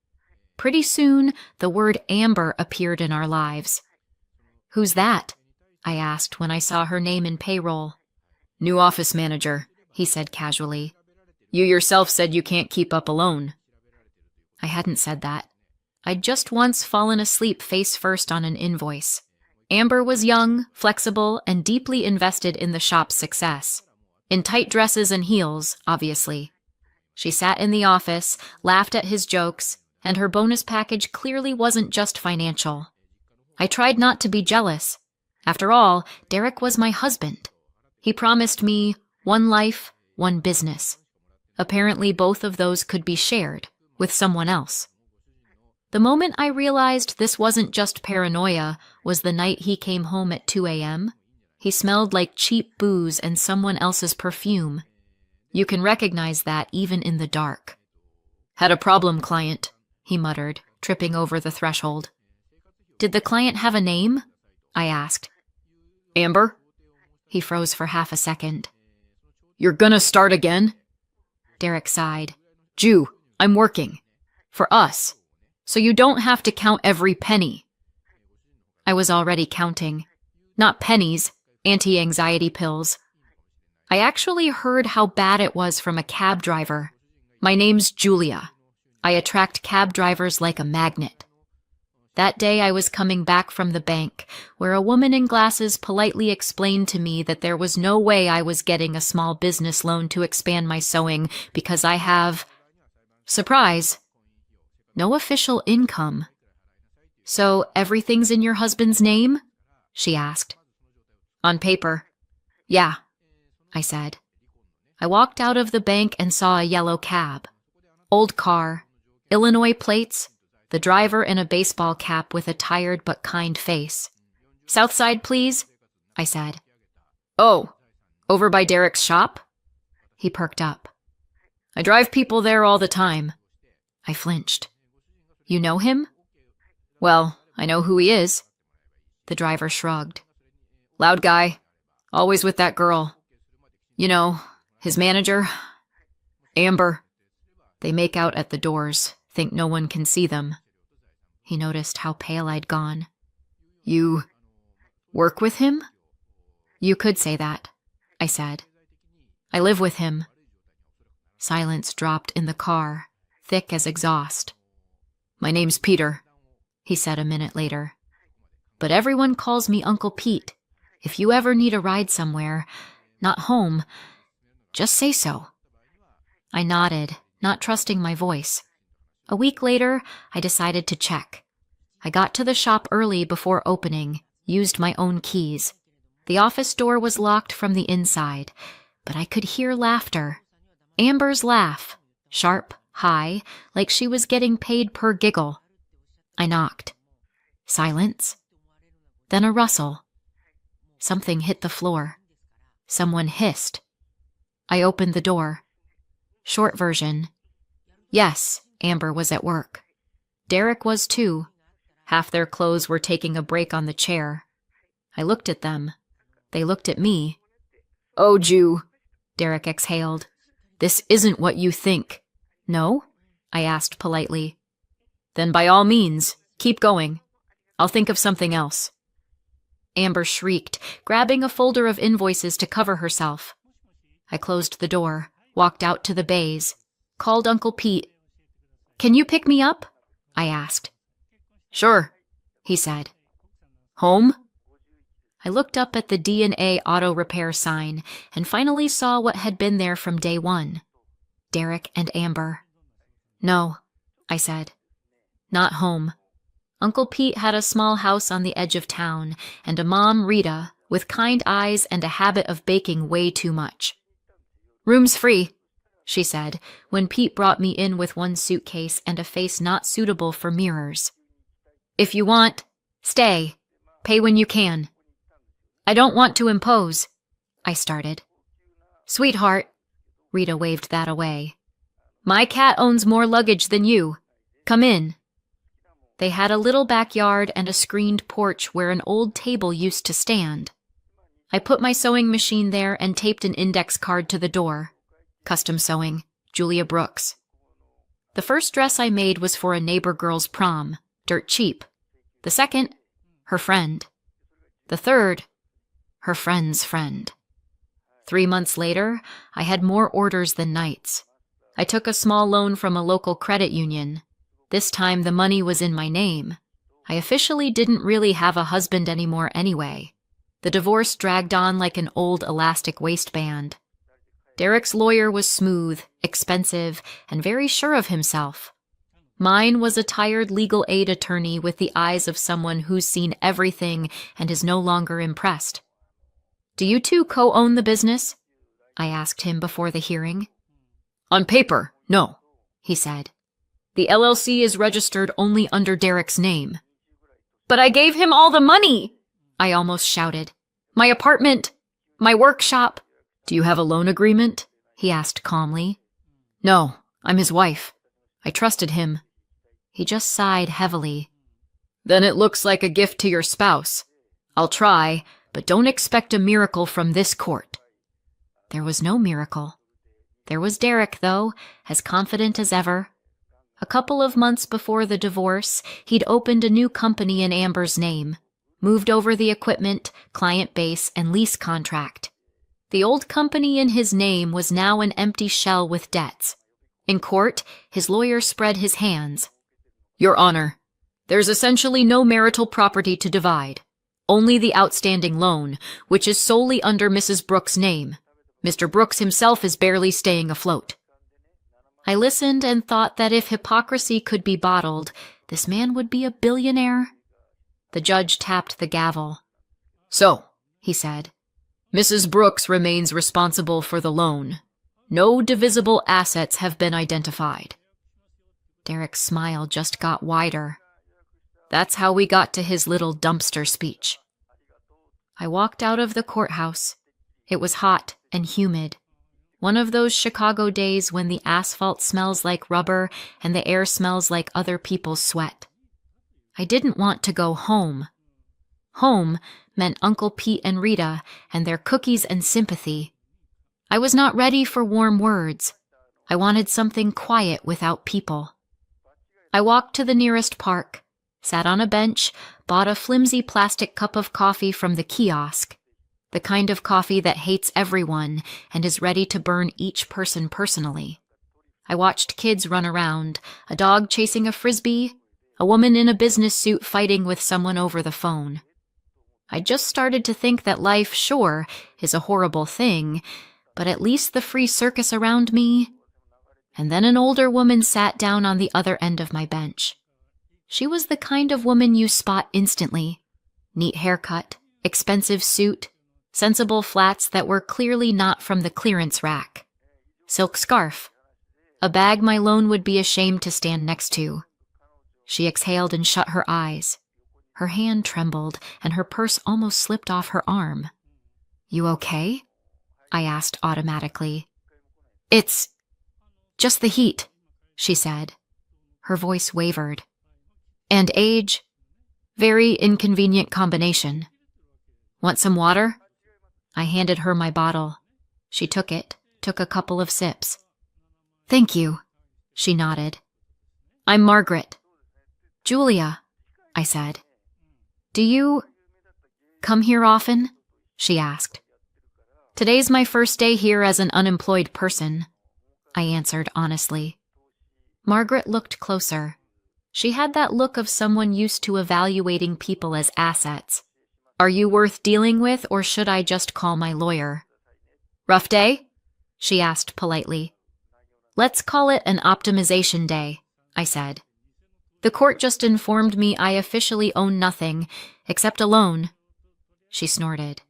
Pretty soon, the word Amber appeared in our lives. "Who's that?" I asked when I saw her name in payroll. "New office manager," he said casually. "You yourself said you can't keep up alone." I hadn't said that. I'd just once fallen asleep face first on an invoice. Amber was young, flexible, and deeply invested in the shop's success. In tight dresses and heels, obviously. She sat in the office, laughed at his jokes, and her bonus package clearly wasn't just financial. I tried not to be jealous. After all, Derek was my husband. He promised me one life, one business. Apparently both of those could be shared with someone else. The moment I realized this wasn't just paranoia was the night he came home at 2 a.m. He smelled like cheap booze and someone else's perfume. You can recognize that even in the dark. "Had a problem, client," he muttered, tripping over the threshold. "Did the client have a name?" I asked. "Amber?" He froze for half a second. "You're gonna start again?" Derek sighed. "Jew, I'm working. For us. So you don't have to count every penny." I was already counting. Not pennies, anti-anxiety pills. I actually heard how bad it was from a cab driver. "My name's Julia. I attract cab drivers like a magnet." That day I was coming back from the bank, where a woman in glasses politely explained to me that there was no way I was getting a small business loan to expand my sewing because I have, surprise, no official income. "So everything's in your husband's name?" she asked. "On paper. Yeah," I said. I walked out of the bank and saw a yellow cab. Old car, Illinois plates, the driver in a baseball cap with a tired but kind face. "South Side, please," I said. "Oh, over by Derek's shop?" He perked up. "I drive people there all the time." I flinched. "You know him?" "Well, I know who he is." The driver shrugged. "Loud guy, always with that girl. You know, his manager, Amber. They make out at the doors, think no one can see them." He noticed how pale I'd gone. "You work with him?" "You could say that," I said. "I live with him." Silence dropped in the car, thick as exhaust. "My name's Peter," he said a minute later. "But everyone calls me Uncle Pete. If you ever need a ride somewhere, not home, just say so." I nodded, not trusting my voice. A week later, I decided to check. I got to the shop early before opening, used my own keys. The office door was locked from the inside, but I could hear laughter. Amber's laugh, sharp, high, like she was getting paid per giggle. I knocked. Silence. Then a rustle. Something hit the floor. Someone hissed. I opened the door. Short version. Yes, Amber was at work. Derek was too. Half their clothes were taking a break on the chair. I looked at them. They looked at me. "Oh, Jew," Derek exhaled. "This isn't what you think." "No?" I asked politely. "Then by all means, keep going. I'll think of something else." Amber shrieked, grabbing a folder of invoices to cover herself. I closed the door, walked out to the bays, called Uncle Pete. "Can you pick me up?" I asked. "Sure," he said. "Home?" I looked up at the D&A auto repair sign and finally saw what had been there from day one. Derek and Amber. "No," I said. "Not home." Uncle Pete had a small house on the edge of town, and a mom, Rita, with kind eyes and a habit of baking way too much. "Room's free," she said, when Pete brought me in with one suitcase and a face not suitable for mirrors. "If you want, stay. Pay when you can." "I don't want to impose," I started. "Sweetheart," Rita waved that away. "My cat owns more luggage than you. Come in." They had a little backyard and a screened porch where an old table used to stand. I put my sewing machine there and taped an index card to the door. Custom sewing, Julia Brooks. The first dress I made was for a neighbor girl's prom, dirt cheap. The second, her friend. The third, her friend's friend. 3 months later, I had more orders than nights. I took a small loan from a local credit union. This time the money was in my name. I officially didn't really have a husband anymore anyway. The divorce dragged on like an old elastic waistband. Derek's lawyer was smooth, expensive, and very sure of himself. Mine was a tired legal aid attorney with the eyes of someone who's seen everything and is no longer impressed. "Do you two co-own the business?" I asked him before the hearing. "On paper, no," he said. "The LLC is registered only under Derek's name." "But I gave him all the money!" I almost shouted. "My apartment, my workshop." "Do you have a loan agreement?" he asked calmly. "No, I'm his wife. I trusted him." He just sighed heavily. "Then it looks like a gift to your spouse. I'll try, but don't expect a miracle from this court." There was no miracle. There was Derek, though, as confident as ever. A couple of months before the divorce, he'd opened a new company in Amber's name, moved over the equipment, client base, and lease contract. The old company in his name was now an empty shell with debts. In court, his lawyer spread his hands. "Your Honor, there's essentially no marital property to divide. Only the outstanding loan, which is solely under Mrs. Brooks' name. Mr. Brooks himself is barely staying afloat." I listened and thought that if hypocrisy could be bottled, this man would be a billionaire. The judge tapped the gavel. "So," he said, "Mrs. Brooks remains responsible for the loan. No divisible assets have been identified." Derek's smile just got wider. That's how we got to his little dumpster speech. I walked out of the courthouse. It was hot and humid. One of those Chicago days when the asphalt smells like rubber and the air smells like other people's sweat. I didn't want to go home. Home meant Uncle Pete and Rita and their cookies and sympathy. I was not ready for warm words. I wanted something quiet without people. I walked to the nearest park, sat on a bench, bought a flimsy plastic cup of coffee from the kiosk, the kind of coffee that hates everyone and is ready to burn each person personally. I watched kids run around, a dog chasing a frisbee, a woman in a business suit fighting with someone over the phone. I just started to think that life, sure, is a horrible thing, but at least the free circus around me. And then an older woman sat down on the other end of my bench. She was the kind of woman you spot instantly. Neat haircut, expensive suit, sensible flats that were clearly not from the clearance rack. Silk scarf. A bag my loan would be ashamed to stand next to. She exhaled and shut her eyes. Her hand trembled, and her purse almost slipped off her arm. "You okay?" I asked automatically. "It's just the heat," she said. Her voice wavered. "And age? Very inconvenient combination. Want some water?" I handed her my bottle. She took it, took a couple of sips. "Thank you," she nodded. "I'm Margaret." "Julia," I said. "Do you come here often?" she asked. "Today's my first day here as an unemployed person," I answered honestly. Margaret looked closer. She had that look of someone used to evaluating people as assets. "Are you worth dealing with, or should I just call my lawyer?" "Rough day?" she asked politely. "Let's call it an optimization day," I said. "The court just informed me I officially own nothing, except a loan." She snorted.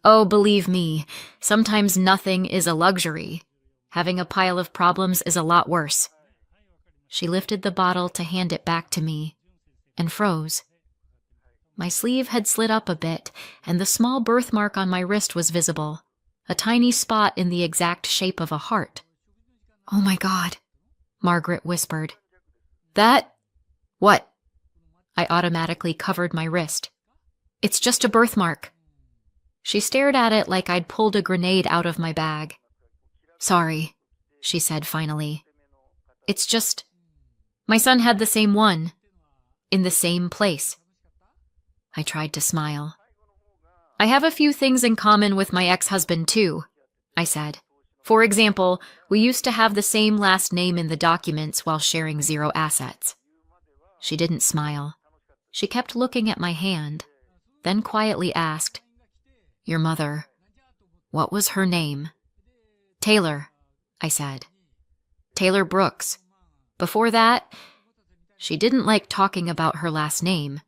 "Oh, believe me, sometimes nothing is a luxury. Having a pile of problems is a lot worse." She lifted the bottle to hand it back to me, and froze. My sleeve had slid up a bit, and the small birthmark on my wrist was visible, a tiny spot in the exact shape of a heart. "Oh my God," Margaret whispered. "That? What?" I automatically covered my wrist. "It's just a birthmark." She stared at it like I'd pulled a grenade out of my bag. Sorry, she said finally. It's just, my son had the same one, in the same place. I tried to smile. I have a few things in common with my ex-husband too, I said. For example, we used to have the same last name in the documents while sharing 0 assets. She didn't smile. She kept looking at my hand, then quietly asked, Your mother, what was her name? Taylor, I said. Taylor Brooks. Before that, she didn't like talking about her last name.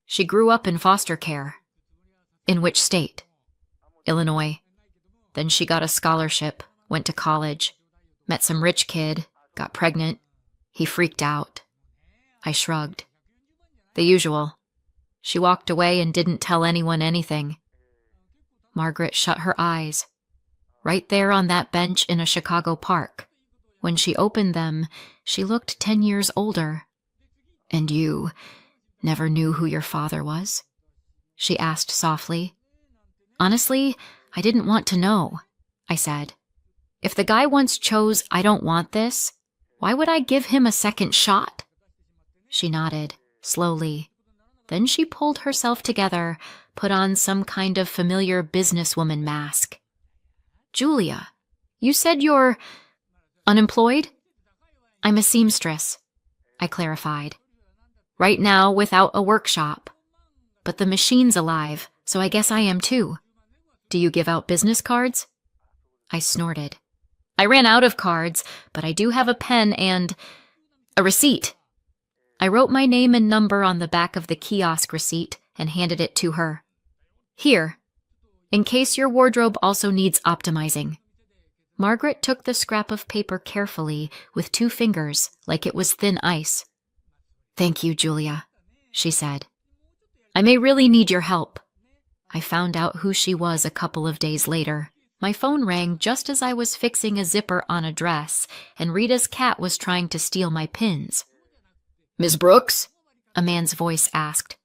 She grew up in foster care. In which state? Illinois. Then she got a scholarship, went to college, met some rich kid, got pregnant. He freaked out. I shrugged. The usual. She walked away and didn't tell anyone anything. Margaret shut her eyes. Right there on that bench in a Chicago park. When she opened them, she looked 10 years older. And you never knew who your father was? She asked softly. Honestly, I didn't want to know, I said. If the guy once chose I don't want this, why would I give him a second shot? She nodded, slowly. Then she pulled herself together, put on some kind of familiar businesswoman mask. Julia, you said you're unemployed? I'm a seamstress, I clarified. Right now without a workshop. But the machine's alive, so I guess I am too. Do you give out business cards? I snorted. I ran out of cards, but I do have a pen and a receipt. I wrote my name and number on the back of the kiosk receipt and handed it to her. Here, in case your wardrobe also needs optimizing. Margaret took the scrap of paper carefully with 2 fingers, like it was thin ice. Thank you, Julia, she said. I may really need your help. I found out who she was a couple of days later. My phone rang just as I was fixing a zipper on a dress, and Rita's cat was trying to steal my pins. Miss Brooks? A man's voice asked.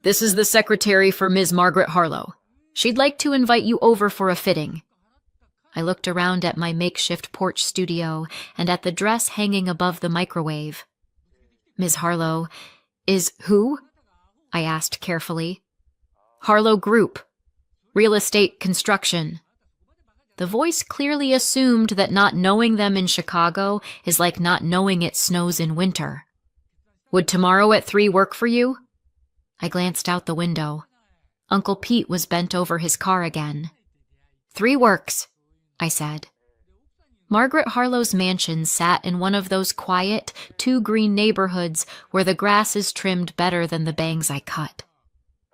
This is the secretary for Ms. Margaret Harlow. She'd like to invite you over for a fitting. I looked around at my makeshift porch studio and at the dress hanging above the microwave. Ms. Harlow is who? I asked carefully. Harlow Group. Real estate construction. The voice clearly assumed that not knowing them in Chicago is like not knowing it snows in winter. Would tomorrow at 3 work for you? I glanced out the window. Uncle Pete was bent over his car again. 3 works, I said. Margaret Harlow's mansion sat in one of those quiet, 2-green neighborhoods where the grass is trimmed better than the bangs I cut.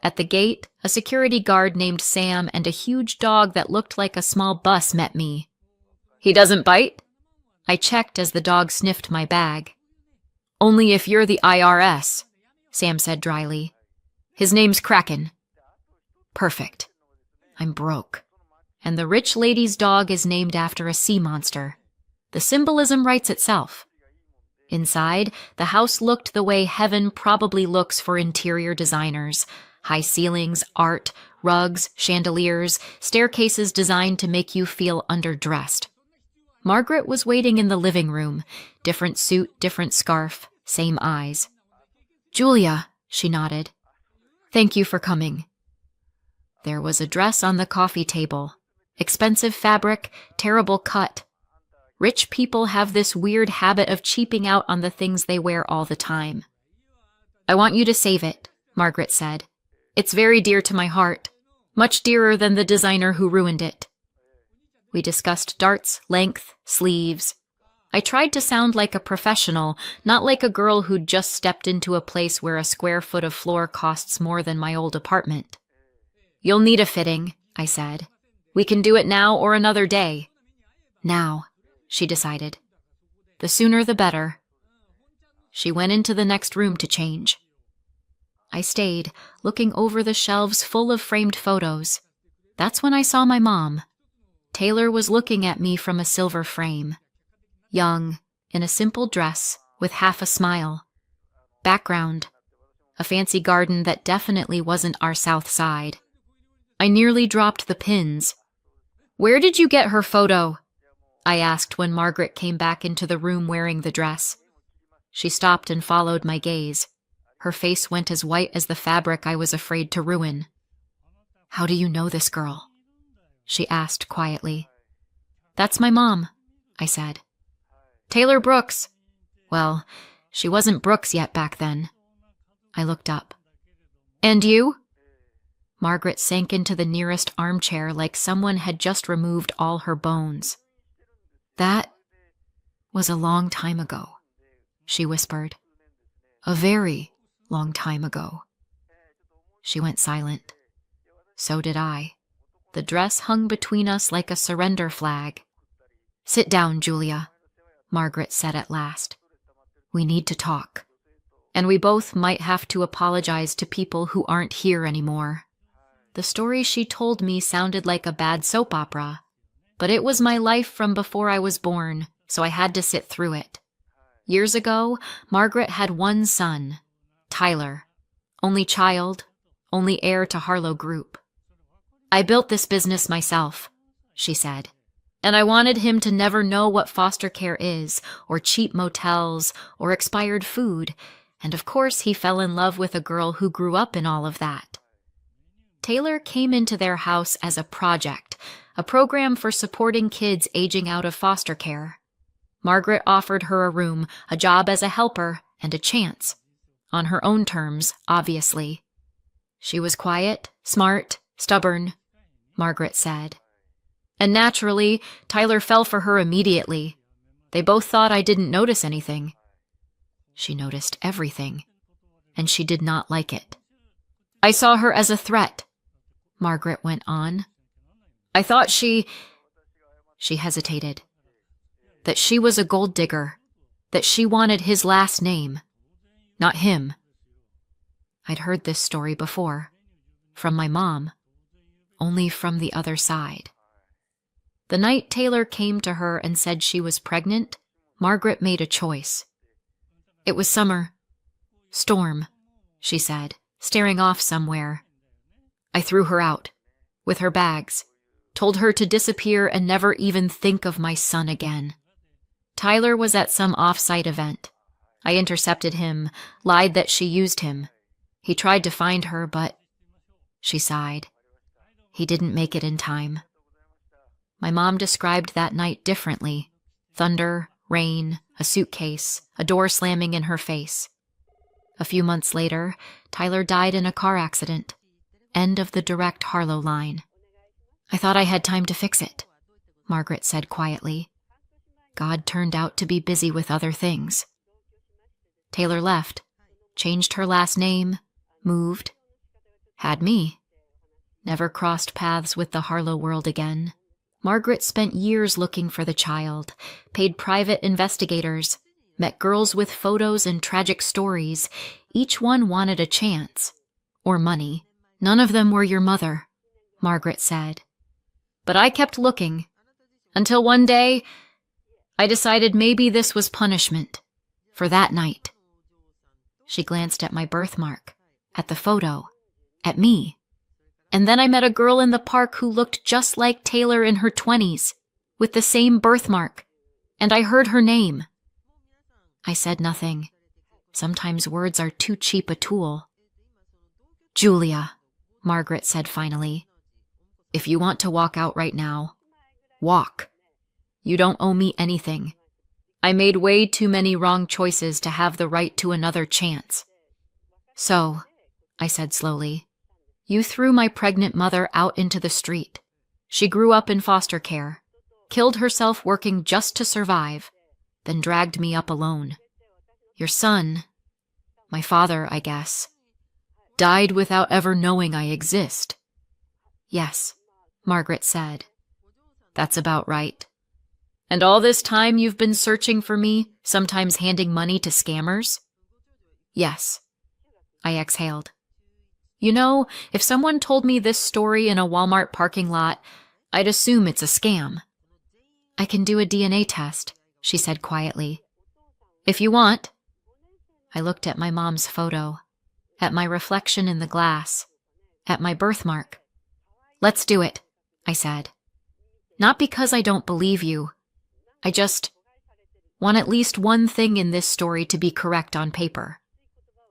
At the gate, a security guard named Sam and a huge dog that looked like a small bus met me. He doesn't bite? I checked as the dog sniffed my bag. Only if you're the IRS, Sam said dryly. His name's Kraken. Perfect. I'm broke. And the rich lady's dog is named after a sea monster. The symbolism writes itself. Inside, the house looked the way heaven probably looks for interior designers. High ceilings, art, rugs, chandeliers, staircases designed to make you feel underdressed. Margaret was waiting in the living room. Different suit, different scarf, same eyes. Julia, she nodded. Thank you for coming. There was a dress on the coffee table. Expensive fabric, terrible cut. Rich people have this weird habit of cheaping out on the things they wear all the time. I want you to save it, Margaret said. It's very dear to my heart, much dearer than the designer who ruined it. We discussed darts, length, sleeves. I tried to sound like a professional, not like a girl who'd just stepped into a place where a square foot of floor costs more than my old apartment. You'll need a fitting, I said. We can do it now or another day. Now, she decided. The sooner the better. She went into the next room to change. I stayed, looking over the shelves full of framed photos. That's when I saw my mom. Taylor was looking at me from a silver frame. Young, in a simple dress, with half a smile. Background, a fancy garden that definitely wasn't our south side. I nearly dropped the pins. "Where did you get her photo?" I asked when Margaret came back into the room wearing the dress. She stopped and followed my gaze. Her face went as white as the fabric I was afraid to ruin. "How do you know this girl?" she asked quietly. "That's my mom," I said. "Taylor Brooks." Well, she wasn't Brooks yet back then. I looked up. "And you?" Margaret sank into the nearest armchair like someone had just removed all her bones. "That was a long time ago," she whispered. "A very long time ago." She went silent. So did I. The dress hung between us like a surrender flag. "Sit down, Julia," Margaret said at last. "We need to talk. And we both might have to apologize to people who aren't here anymore." The story she told me sounded like a bad soap opera, but it was my life from before I was born, so I had to sit through it. Years ago, Margaret had one son, Tyler, only child, only heir to Harlow Group. "I built this business myself," she said, "and I wanted him to never know what foster care is, or cheap motels, or expired food, and of course he fell in love with a girl who grew up in all of that." Taylor came into their house as a project, a program for supporting kids aging out of foster care. Margaret offered her a room, a job as a helper, and a chance. On her own terms, obviously. She was quiet, smart, stubborn, Margaret said. And naturally, Tyler fell for her immediately. They both thought I didn't notice anything. She noticed everything, and she did not like it. "I saw her as a threat," Margaret went on. "I thought she hesitated. "That she was a gold digger, that she wanted his last name, not him." I'd heard this story before, from my mom, only from the other side. The night Taylor came to her and said she was pregnant, Margaret made a choice. "It was summer. Storm," she said, staring off somewhere. "I threw her out, with her bags, told her to disappear and never even think of my son again. Tyler was at some off-site event. I intercepted him, lied that she used him. He tried to find her, but," she sighed, "he didn't make it in time." My mom described that night differently. Thunder, rain, a suitcase, a door slamming in her face. A few months later, Tyler died in a car accident. End of the direct Harlow line. "I thought I had time to fix it," Margaret said quietly. "God turned out to be busy with other things." Taylor left, changed her last name, moved, had me. Never crossed paths with the Harlow world again. Margaret spent years looking for the child, paid private investigators, met girls with photos and tragic stories. Each one wanted a chance. Or money. "None of them were your mother," Margaret said. "But I kept looking. Until one day, I decided maybe this was punishment. For that night." She glanced at my birthmark, at the photo, at me. "And then I met a girl in the park who looked just like Taylor in her 20s, with the same birthmark, and I heard her name." I said nothing. Sometimes words are too cheap a tool. "Julia," Margaret said finally, "if you want to walk out right now, walk. You don't owe me anything. I made way too many wrong choices to have the right to another chance." "So," I said slowly, "you threw my pregnant mother out into the street. She grew up in foster care, killed herself working just to survive, then dragged me up alone. Your son, my father, I guess, died without ever knowing I exist." "Yes," Margaret said. "That's about right. And all this time you've been searching for me, sometimes handing money to scammers?" "Yes," I exhaled. "You know, if someone told me this story in a Walmart parking lot, I'd assume it's a scam." "I can do a DNA test," she said quietly. "If you want." I looked at my mom's photo, at my reflection in the glass, at my birthmark. Let's do it, I said. Not because I don't believe you. I just want at least one thing in this story to be correct on paper.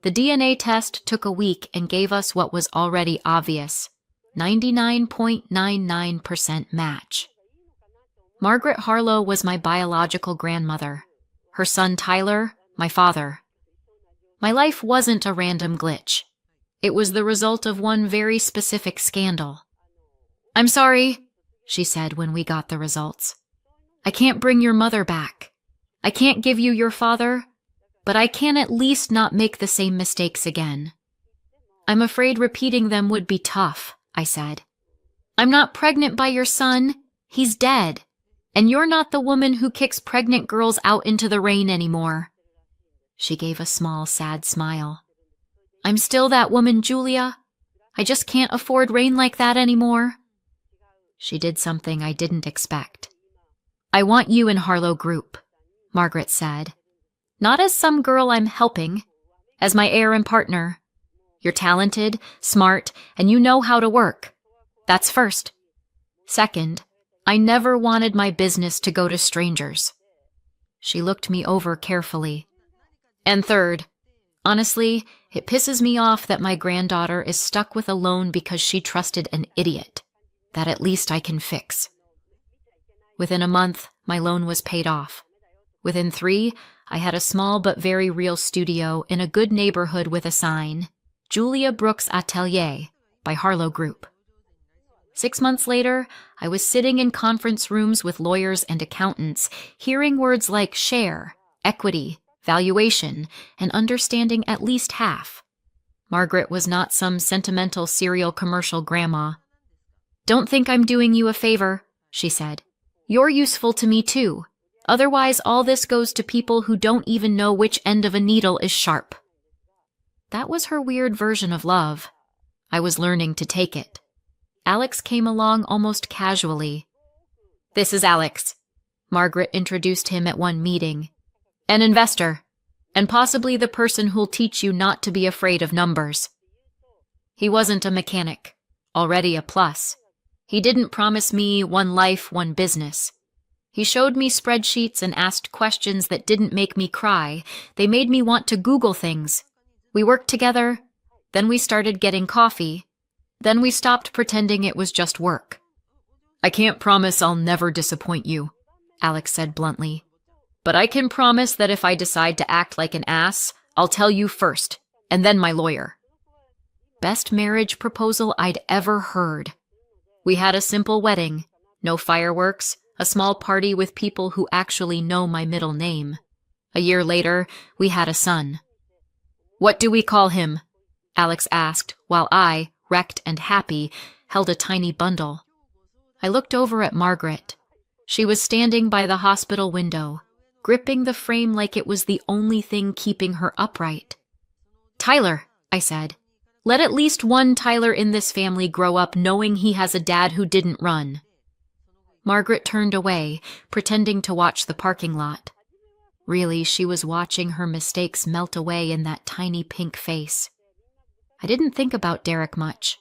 The DNA test took a week and gave us what was already obvious: 99.99% match. Margaret Harlow was my biological grandmother. Her son Tyler, my father. My life wasn't a random glitch. It was the result of one very specific scandal. I'm sorry, she said when we got the results. I can't bring your mother back. I can't give you your father, but I can at least not make the same mistakes again. I'm afraid repeating them would be tough, I said. I'm not pregnant by your son. He's dead. And you're not the woman who kicks pregnant girls out into the rain anymore. She gave a small, sad smile. I'm still that woman, Julia. I just can't afford rain like that anymore. She did something I didn't expect. I want you in Harlow Group, Margaret said. Not as some girl I'm helping, as my heir and partner. You're talented, smart, and you know how to work. That's first. Second, I never wanted my business to go to strangers. She looked me over carefully. And third, honestly, it pisses me off that my granddaughter is stuck with a loan because she trusted an idiot. That at least I can fix. Within a month, my loan was paid off. Within 3, I had a small but very real studio in a good neighborhood with a sign, Julia Brooks Atelier by Harlow Group. 6 months later, I was sitting in conference rooms with lawyers and accountants, hearing words like share, equity, valuation, and understanding at least half. Margaret was not some sentimental cereal commercial grandma. Don't think I'm doing you a favor, she said. You're useful to me too. Otherwise, all this goes to people who don't even know which end of a needle is sharp. That was her weird version of love. I was learning to take it. Alex came along almost casually. This is Alex. Margaret introduced him at one meeting. An investor, and possibly the person who'll teach you not to be afraid of numbers. He wasn't a mechanic, already a plus. He didn't promise me one life, one business. He showed me spreadsheets and asked questions that didn't make me cry. They made me want to Google things. We worked together, then we started getting coffee. Then we stopped pretending it was just work. I can't promise I'll never disappoint you, Alex said bluntly. But I can promise that if I decide to act like an ass, I'll tell you first, and then my lawyer. Best marriage proposal I'd ever heard. We had a simple wedding, no fireworks, a small party with people who actually know my middle name. A year later, we had a son. What do we call him? Alex asked, while I, wrecked and happy, held a tiny bundle. I looked over at Margaret. She was standing by the hospital window, gripping the frame like it was the only thing keeping her upright. Tyler, I said. Let at least one Tyler in this family grow up knowing he has a dad who didn't run. Margaret turned away, pretending to watch the parking lot. Really, she was watching her mistakes melt away in that tiny pink face. I didn't think about Derek much.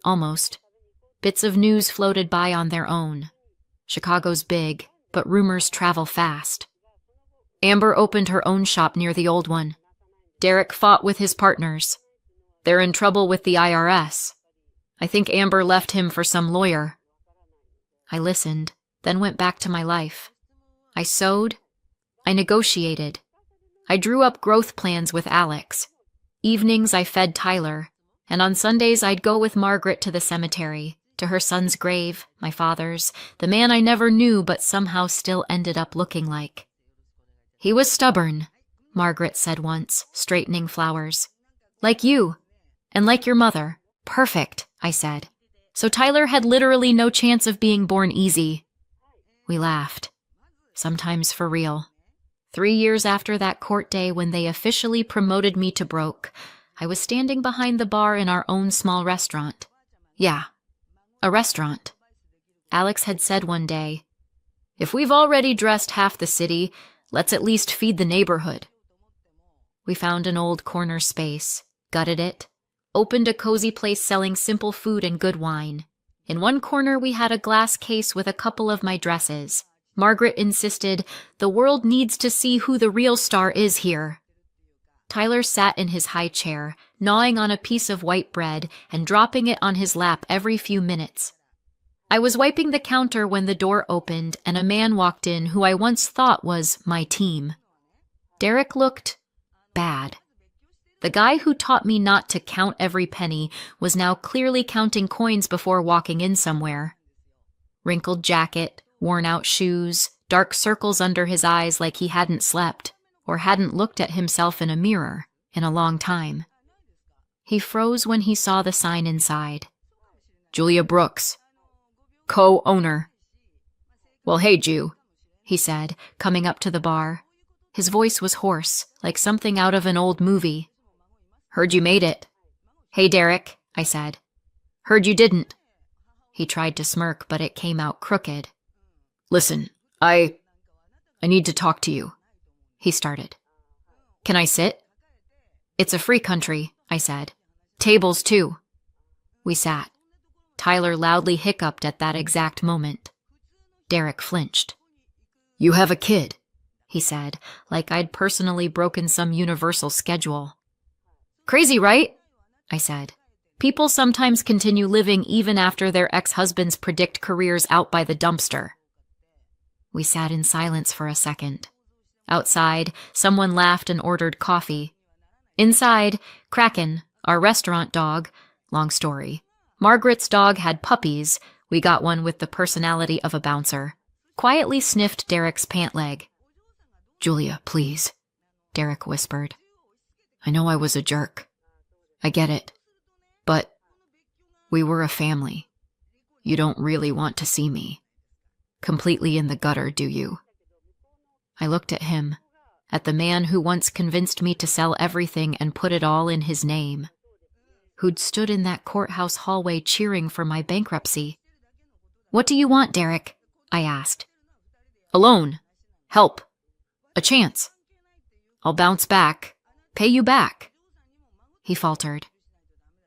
Almost. Bits of news floated by on their own. Chicago's big, but rumors travel fast. Amber opened her own shop near the old one. Derek fought with his partners. They're in trouble with the IRS. I think Amber left him for some lawyer. I listened, then went back to my life. I sewed. I negotiated. I drew up growth plans with Alex. Evenings I fed Tyler, and on Sundays I'd go with Margaret to the cemetery, to her son's grave, my father's, the man I never knew but somehow still ended up looking like. He was stubborn, Margaret said once, straightening flowers. Like you, and like your mother. Perfect, I said. So Tyler had literally no chance of being born easy. We laughed, sometimes for real. 3 years after that court day when they officially promoted me to broke, I was standing behind the bar in our own small restaurant. Yeah, a restaurant. Alex had said one day, if we've already dressed half the city, let's at least feed the neighborhood. We found an old corner space, gutted it, opened a cozy place selling simple food and good wine. In one corner, we had a glass case with a couple of my dresses. Margaret insisted, "The world needs to see who the real star is here." Tyler sat in his high chair, gnawing on a piece of white bread and dropping it on his lap every few minutes. I was wiping the counter when the door opened and a man walked in who I once thought was my team. Derek looked bad. The guy who taught me not to count every penny was now clearly counting coins before walking in somewhere. Wrinkled jacket, worn-out shoes, dark circles under his eyes like he hadn't slept or hadn't looked at himself in a mirror in a long time. He froze when he saw the sign inside. Julia Brooks, co-owner. "Well, hey, Jew," he said, coming up to the bar. His voice was hoarse, like something out of an old movie. "Heard you made it." "Hey, Derek," I said. "Heard you didn't." He tried to smirk, but it came out crooked. "Listen, I need to talk to you," he started. "Can I sit?" "It's a free country," I said. "Tables, too." We sat. Tyler loudly hiccuped at that exact moment. Derek flinched. "You have a kid," he said, like I'd personally broken some universal schedule. "Crazy, right?" I said. "People sometimes continue living even after their ex-husbands predict careers out by the dumpster." We sat in silence for a second. Outside, someone laughed and ordered coffee. Inside, Kraken, our restaurant dog, long story. Margaret's dog had puppies, we got one with the personality of a bouncer, quietly sniffed Derek's pant leg. "Julia, please," Derek whispered. "I know I was a jerk. I get it. But we were a family. You don't really want to see me completely in the gutter, do you?" I looked at him, at the man who once convinced me to sell everything and put it all in his name, who'd stood in that courthouse hallway cheering for my bankruptcy. "What do you want, Derek?" I asked. "Alone. Help. A chance. I'll bounce back. Pay you back," he faltered.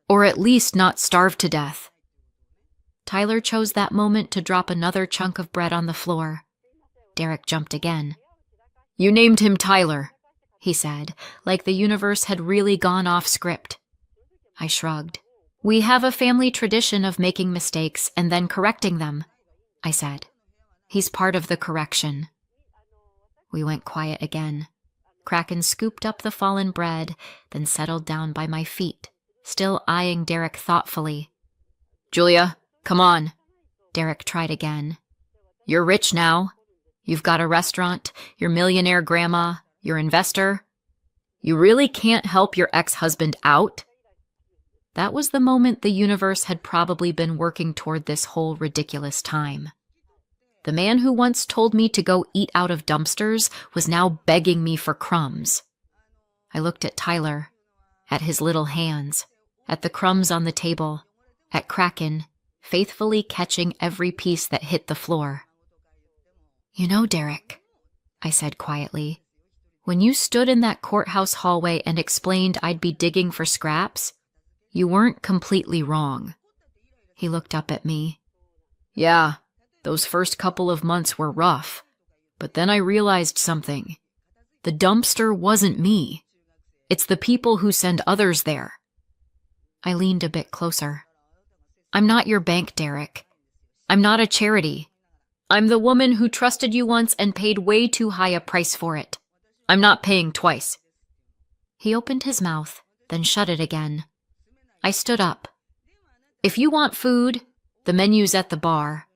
"Or at least not starve to death." Tyler chose that moment to drop another chunk of bread on the floor. Derek jumped again. "You named him Tyler," he said, like the universe had really gone off script. I shrugged. "We have a family tradition of making mistakes and then correcting them," I said. "He's part of the correction." We went quiet again. Kraken scooped up the fallen bread, then settled down by my feet, still eyeing Derek thoughtfully. "Julia, come on," Derek tried again. "You're rich now. You've got a restaurant, your millionaire grandma, your investor. You really can't help your ex-husband out?" That was the moment the universe had probably been working toward this whole ridiculous time. The man who once told me to go eat out of dumpsters was now begging me for crumbs. I looked at Tyler, at his little hands, at the crumbs on the table, at Kraken, faithfully catching every piece that hit the floor. "You know, Derek," I said quietly, "when you stood in that courthouse hallway and explained I'd be digging for scraps, you weren't completely wrong." He looked up at me. "Yeah, those first couple of months were rough, but then I realized something. The dumpster wasn't me. It's the people who send others there." I leaned a bit closer. "I'm not your bank, Derek. I'm not a charity. I'm the woman who trusted you once and paid way too high a price for it. I'm not paying twice." He opened his mouth, then shut it again. I stood up. "If you want food, the menu's at the bar.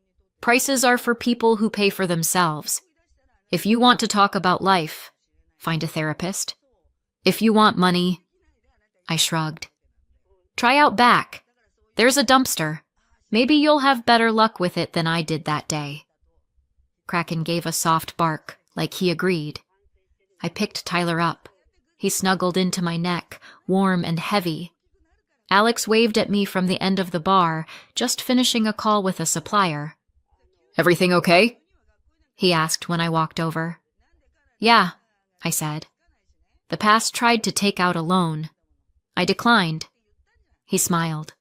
Prices are for people who pay for themselves. If you want to talk about life, find a therapist. If you want money," I shrugged. "Try out back. There's a dumpster. Maybe you'll have better luck with it than I did that day." Kraken gave a soft bark, like he agreed. I picked Tyler up. He snuggled into my neck, warm and heavy. Alex waved at me from the end of the bar, just finishing a call with a supplier. "Everything okay?" he asked when I walked over. "Yeah," I said. "The past tried to take out a loan. I declined." He smiled.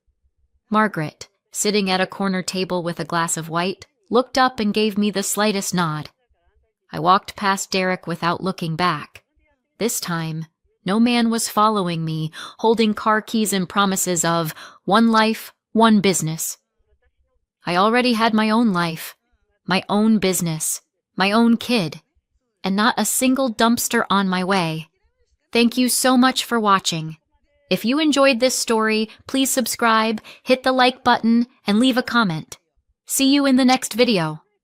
"Margaret, sitting at a corner table with a glass of white, looked up and gave me the slightest nod. I walked past Derek without looking back. This time, no man was following me, holding car keys and promises of one life, one business. I already had my own life, my own business, my own kid, and not a single dumpster on my way. Thank you so much for watching. If you enjoyed this story, please subscribe, hit the like button, and leave a comment. See you in the next video.